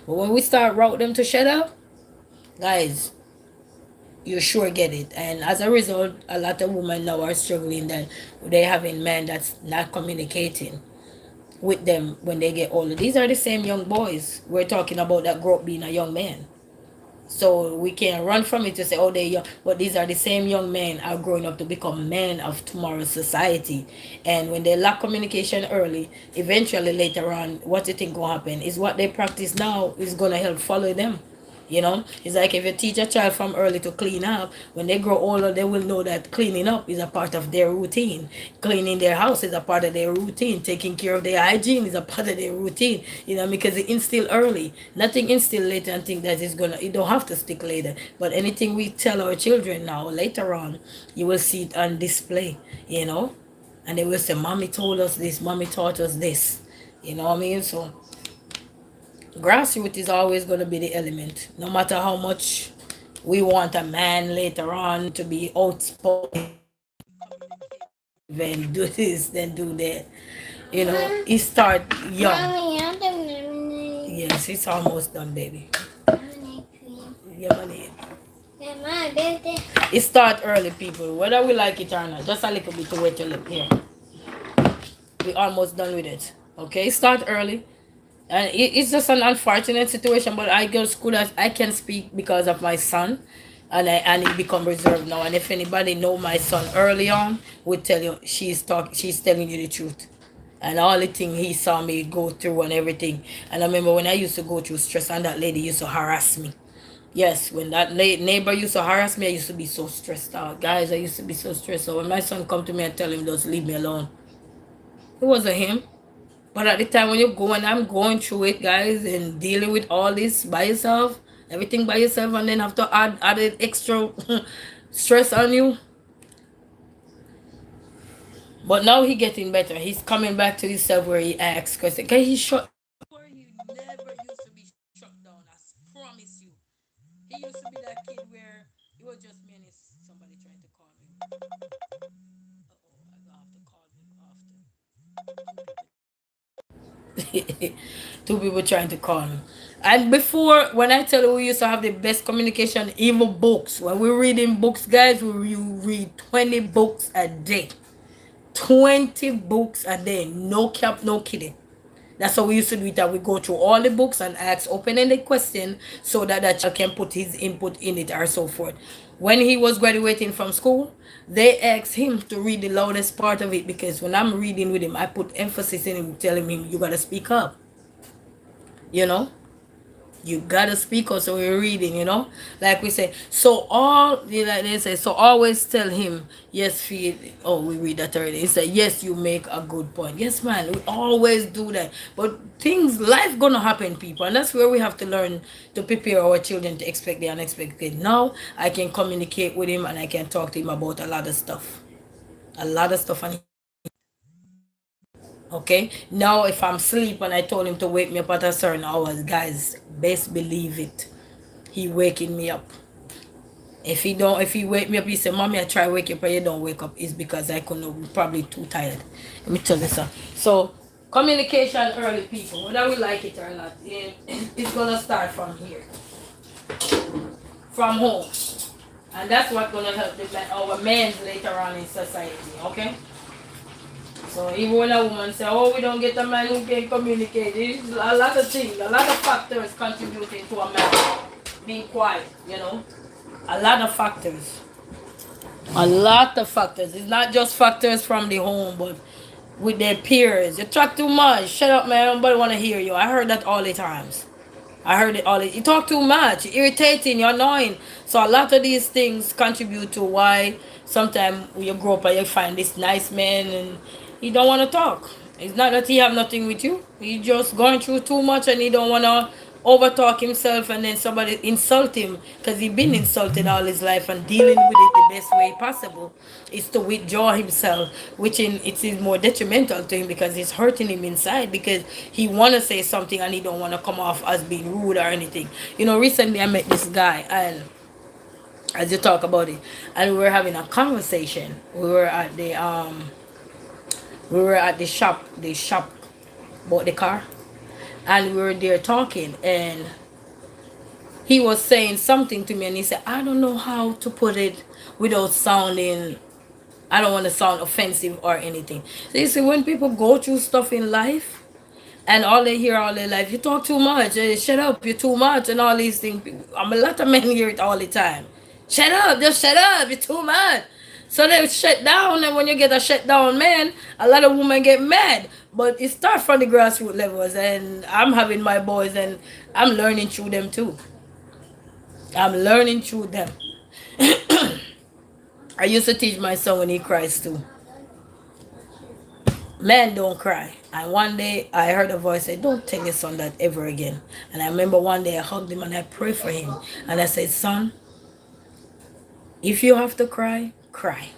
But when we start route them to shut up, guys, you sure get it. And as a result, a lot of women now are struggling that they having men that's not communicating with them when they get older. These are the same young boys we're talking about that grow up being a young man. So we can run from it to say, oh, they're young. But these are the same young men are growing up to become men of tomorrow's society. And when they lack communication early, eventually later on, what you think will happen is what they practice now is going to help follow them. It's like if you teach a child from early to clean up, when they grow older, they will know that cleaning up is a part of their routine. Cleaning their house is a part of their routine. Taking care of their hygiene is a part of their routine. Because it instill early. Nothing instill later and think that it don't have to stick later. But anything we tell our children now, later on, you will see it on display, and they will say, mommy told us this, mommy taught us this. You know what I mean? So grassroots is always going to be the element, no matter how much we want a man later on to be outspoken, communicative, and do this, then do that. He start young. Mommy, I'm the lemonade. Yes, it's almost done, baby. Lemonade cream. Lemonade. Yeah, my birthday. It start early, people. Whether we like it or not, just a little bit to wait till it here. We almost done with it. Okay, start early. And it's just an unfortunate situation, but I go to school as I can speak because of my son, and he become reserved now. And if anybody know my son early on, would tell you she's telling you the truth, and all the thing he saw me go through and everything. And I remember when I used to go through stress, and that lady used to harass me. Yes, when that neighbor used to harass me, I used to be so stressed out, guys. I used to be so stressed out. When my son come to me and tell him just leave me alone, it wasn't him. But at the time when you go, and I'm going through it, guys, and dealing with all this by yourself, everything by yourself, and then have to add an extra stress on you. But now he getting better. He's coming back to himself where he acts, because he shut. Before he never used to be shut down. I promise you. He used to be that kid where it was just me and somebody trying to call me. Uh oh, I gonna have to call him after. Two people trying to call me. And before, when I tell you we used to have the best communication, even books. When we're reading books, guys, we read 20 books a day. 20 books a day. No cap, no kidding. That's how we used to do it. That we go through all the books and ask open-ended question so that the child can put his input in it or so forth. When he was graduating from school, they asked him to read the loudest part of it because when I'm reading with him, I put emphasis in him, telling him, you gotta speak up. You know? You gotta speak up so we're reading, like we say. So like they say, so always tell him, yes, feed. Oh, we read that already. He said, yes, you make a good point. Yes, man, we always do that. But things, life gonna happen, people, and that's where we have to learn to prepare our children to expect the unexpected. Now I can communicate with him and I can talk to him about a lot of stuff, and okay. Now if I'm asleep and I told him to wake me up at a certain hours, guys, best believe it, he waking me up. If he wake me up, he say, mommy, I try wake you up, but you don't wake up, it's because I couldn't, probably too tired. Let me tell you something. So communication early, people, whether we like it or not, it's gonna start from here, from home. And that's what's gonna help our men later on in society, okay? So even when a woman say, oh, we don't get a man who can communicate, it's a lot of things, a lot of factors contributing to a man being quiet, A lot of factors. A lot of factors. It's not just factors from the home, but with their peers. You talk too much. Shut up, man. Nobody want to hear you. I heard that all the times. I heard it all. You talk too much. You're irritating. You're annoying. So a lot of these things contribute to why sometimes you grow up and you find this nice man and he don't want to talk. It's not that he have nothing with you. He just going through too much and he don't want to overtalk himself and then somebody insult him because he been insulted all his life, and dealing with it the best way possible is to withdraw himself, which it is more detrimental to him because it's hurting him inside because he want to say something and he don't want to come off as being rude or anything. Recently I met this guy, and as you talk about it, and we were having a conversation. We were at the shop bought the car, and we were there talking, and he was saying something to me, and he said, I don't know how to put it without sounding, I don't want to sound offensive or anything. So you see, when people go through stuff in life and all they hear all their life, you talk too much, shut up, you're too much, and all these things. A lot of men hear it all the time. Shut up, just shut up, you're too much. So they shut down, and when you get a shut down man, a lot of women get mad. But it starts from the grassroots levels, and I'm having my boys, and I'm learning through them too. I'm learning through them. I used to teach my son when he cries too. Men don't cry. And one day I heard a voice say, don't tell your son that ever again. And I remember one day I hugged him and I prayed for him. And I said, son, if you have to cry, cry.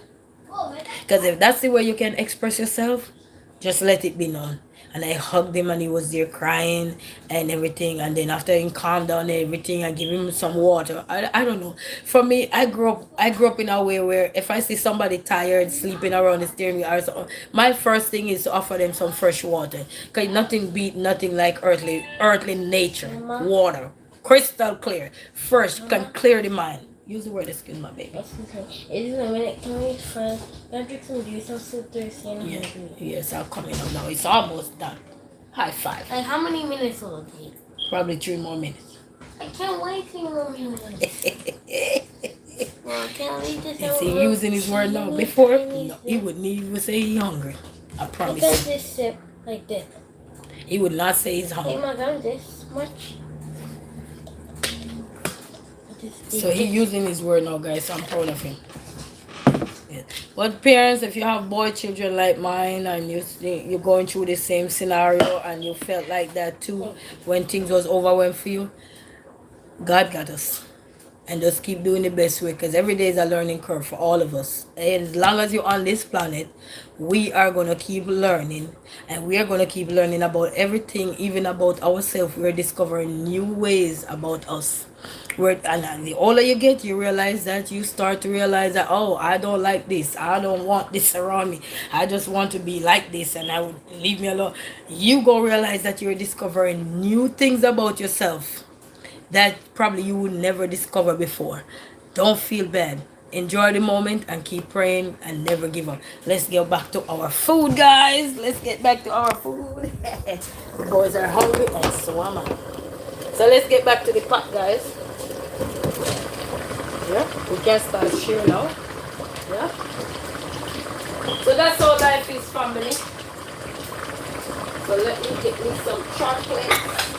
Because if that's the way you can express yourself, just let it be known. And I hugged him and he was there crying and everything. And then after he calmed down and everything, I give him some water. I don't know. For me, I grew up in a way where if I see somebody tired sleeping around the steering wheel or something, my first thing is to offer them some fresh water. Because nothing beat nothing like earthly nature. Mama. Water. Crystal clear. Fresh, can clear the mind. Use the word excuse my baby. Excuse me. It is a minute. Can we first? Can I drink some juice? I'm so thirsty and Yeah. hungry. Yes, I'll come in now. It's almost done. High five. Like, how many minutes will it take? Probably 3 more minutes. I can't wait 3 more minutes. Well, can we just Is he using his word now? Before, no, he wouldn't even say he's hungry. I Look promise at you. this sip like this. He would not say he's Hey, hungry. my God, this much. So he using his word now, guys. So I'm proud of him. Yeah. But parents, if you have boy children like mine and you're going through the same scenario and you felt like that too when things was overwhelmed for you, God got us. and just keep doing the best way, because every day is a learning curve for all of us. And as long as you're on this planet, we are going to keep learning, and we are going to keep learning about everything, even about ourselves. We're discovering new ways about us. And the older you get, you realize that you start to realize that, oh, I don't like this, I don't want this around me, I just want to be like this, and I would leave me alone. You go realize that you're discovering new things about yourself that probably you would never discover before. Don't feel bad. Enjoy the moment and keep praying and never give up. Let's get back to our food, guys. Let's get back to our food. The boys are hungry and so am I. So let's get back to the pot, guys. Yeah, we can start sharing now. Yeah. So that's how life is, family. So let me get me some chocolate.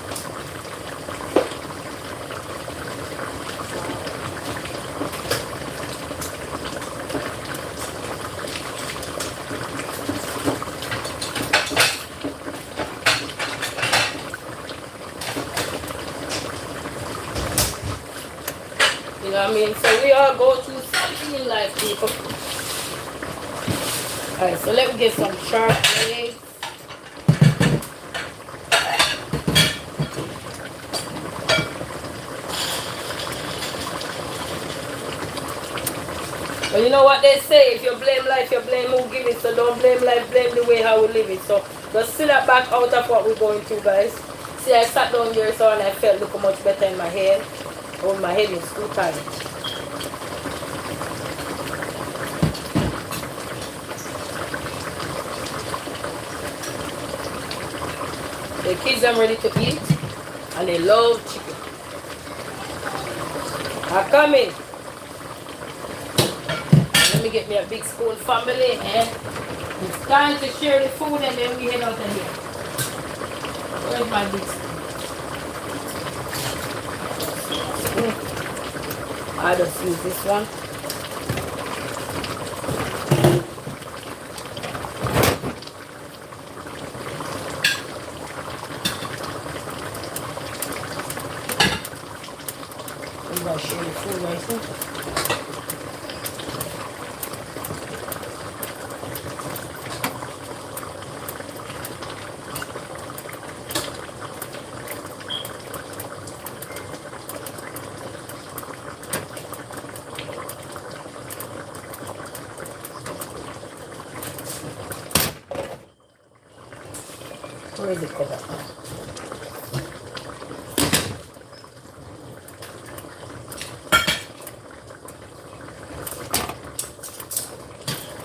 You know what I mean? So we all go through something in life, people. Alright, so let me get some chocolate. But you know what they say, if you blame life, you blame who give it. So don't blame life, blame the way how we live it. So just see that back out of what we're going through, guys. See, I sat down here so and I felt looking much better in my head. Oh, my head is too tight. The kids are ready to eat and they love chicken. I'm coming. Let me get me a big spoon, family, and it's time to share the food and then we head out of here. Where's my big spoon? I just use this one. I'm going to share the food right here. Where is it covered?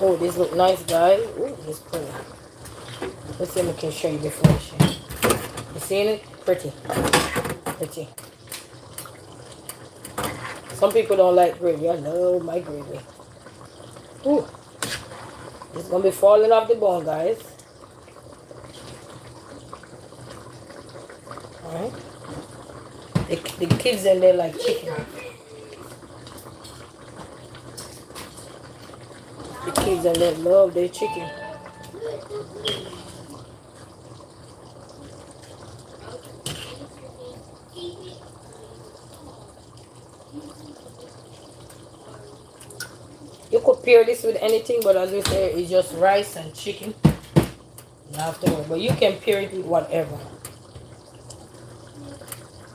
Oh, this look nice, guys. Ooh, this pretty. Let's see if I can show you before I share. You seeing it? Pretty. Pretty. Some people don't like gravy. I love my gravy. Ooh. It's gonna be falling off the bone, guys. Alright. The kids in there like chicken. The kids in there love their chicken. You could pair this with anything, but as we say, it's just rice and chicken. You have to worry. But you can pair it with whatever.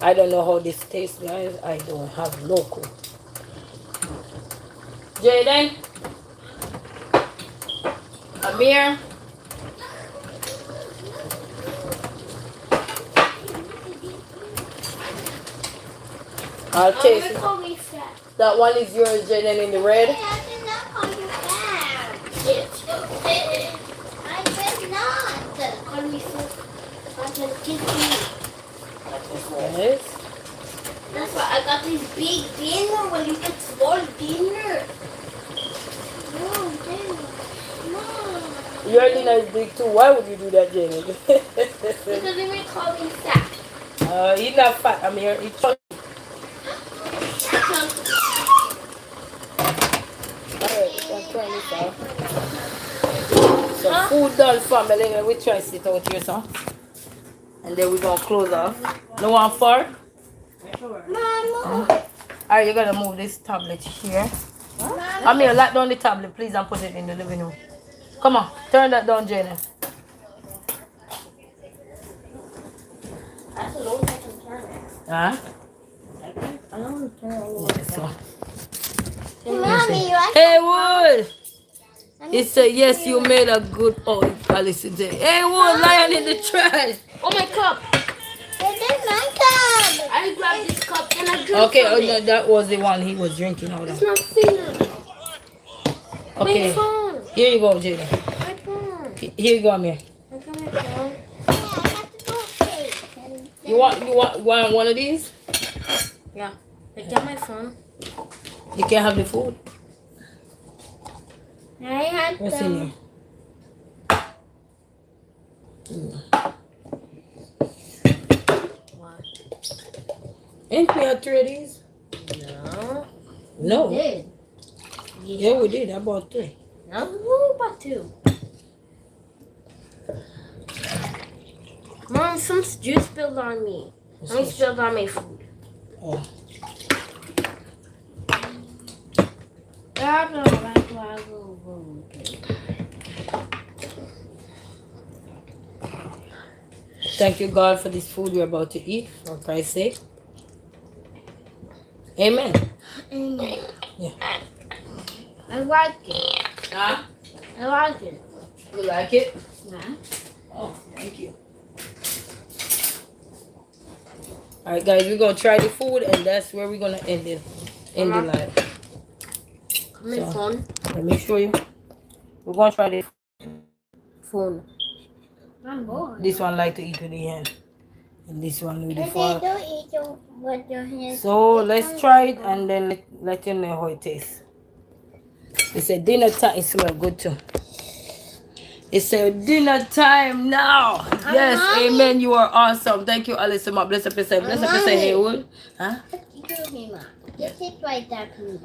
I don't know how this tastes, guys. I don't have no clue. Jaden? Amir? I'll taste it. That one is yours, Jaden, in the red. I did not call you fat. Yes, you did. I did not call me fat. I said kiss me. Yes. That's why I got this big dinner when you get small dinner. No, dinner. No. Your dinner is big too. Why would you do that, Jaden? Because they may call me fat. He's not fat, Amir. He's chunky. Alright, I'm trying this out. So food done, family. We try to sit out here, so. And then we're gonna close off. No one for? Mama. Alright, you gotta move this tablet here. Mommy. I mean, lock down the tablet, please, and put it in the living room. Come on, turn that down, Jenna. That's a long I can turn it. Huh? I don't want to turn it. Yeah, so. Mommy, you like Hey, Wood! I He need said, to yes, see you it. made a good. Oh, Alice said, hey, Wood, lion in the trash. Oh, my cup. It is my cup. I grabbed this cup and I drank Okay, from oh, it. no, that was the one he was drinking. Hold It's on. not fair. Okay, My phone. here you go, Jada. My phone. Here you go, Amir. I got my phone. Yeah, I got the birthday. You want one of these? Yeah. I got my phone. You can't have the food. I had What's in them. here? What? Ain't we had 3 of these? No. No. Did. Yeah, we did. I bought 3. No, what about 2? Mom, some juice spilled on me. Some spilled on my food. Oh. Thank you, God, for this food we're about to eat. For Christ's sake. Amen. Yeah. I like it. Huh? I like it. You like it? Yeah. Oh, thank you. Alright, guys, we're going to try the food, and that's where we're going to end it. End the live. Come in, phone. Let me show you. We're going to try the Phone. I'm bored. This one like to eat with the hand. And this one with the But they fork. don't eat your, with your hands. So let's try it and then let you know how it tastes. It's a dinner time. It smells good too. It's a dinner time now. Yes, Mommy. amen. You are awesome. Thank you, Alice. My bless up yourself. Bless up yourself, Mommy. Haywood. Huh? Excuse me, Mom. This is right there for me.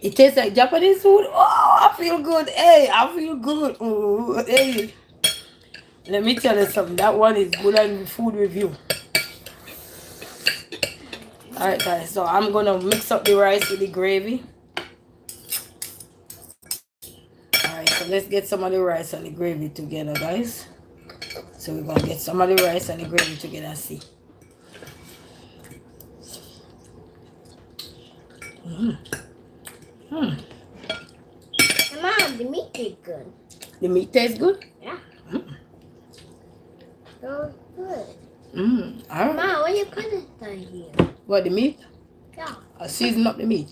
It tastes like Japanese food. Oh, I feel good. Hey, I feel good. Ooh, hey. Let me tell you something. That one is good on food review. Alright, guys. So I'm going to mix up the rice with the gravy. Alright, so let's get some of the rice and the gravy together, guys. So we're going to get some of the rice and the gravy together and see. Mom, the meat is good. The meat tastes good? Yeah. Mm. So good. Alright. Mom, what you put it on here? What, the meat? Yeah. I season up the meat.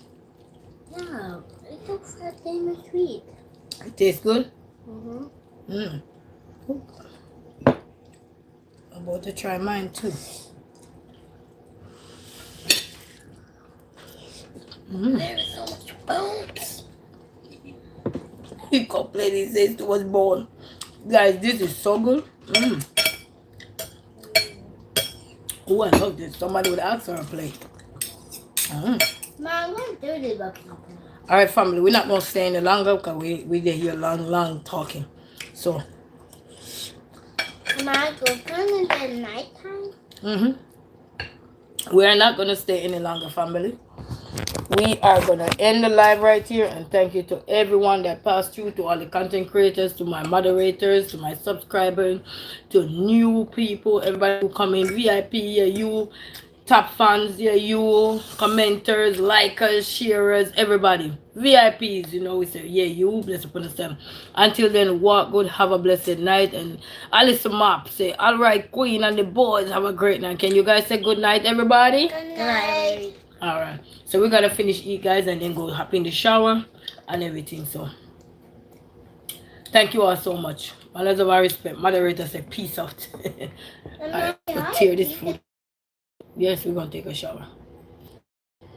No, it's so freaking and sweet. It tastes good? Mm-hmm. I'm about to try mine too. There is so much bones. He complained, he says it was born. Guys, this is so good. Oh, I love this. Somebody would ask for a plate. Mom, what do this about? Alright, family, we're not going to stay any longer because we did here long talking. So, Mom, go turn in the nighttime. we are not going to stay any longer, family. We are going to end the live right here, and thank you to everyone that passed through, to all the content creators, to my moderators, to my subscribers, to new people, everybody who come in, VIP, yeah, you, top fans, yeah, you, commenters, likers, sharers, everybody, VIPs, you know, we say, yeah, you, bless upon them. Until then, walk good, have a blessed night, and Alice Map say, all right, Queen and the boys, have a great night. Can you guys say good night, everybody? Good night. All right, so we're gonna finish eat, guys, and then go hop in the shower and everything. So thank you all so much. My lots of our respect. Moderator said peace out. All right, so tear this food. Yes, we're gonna take a shower.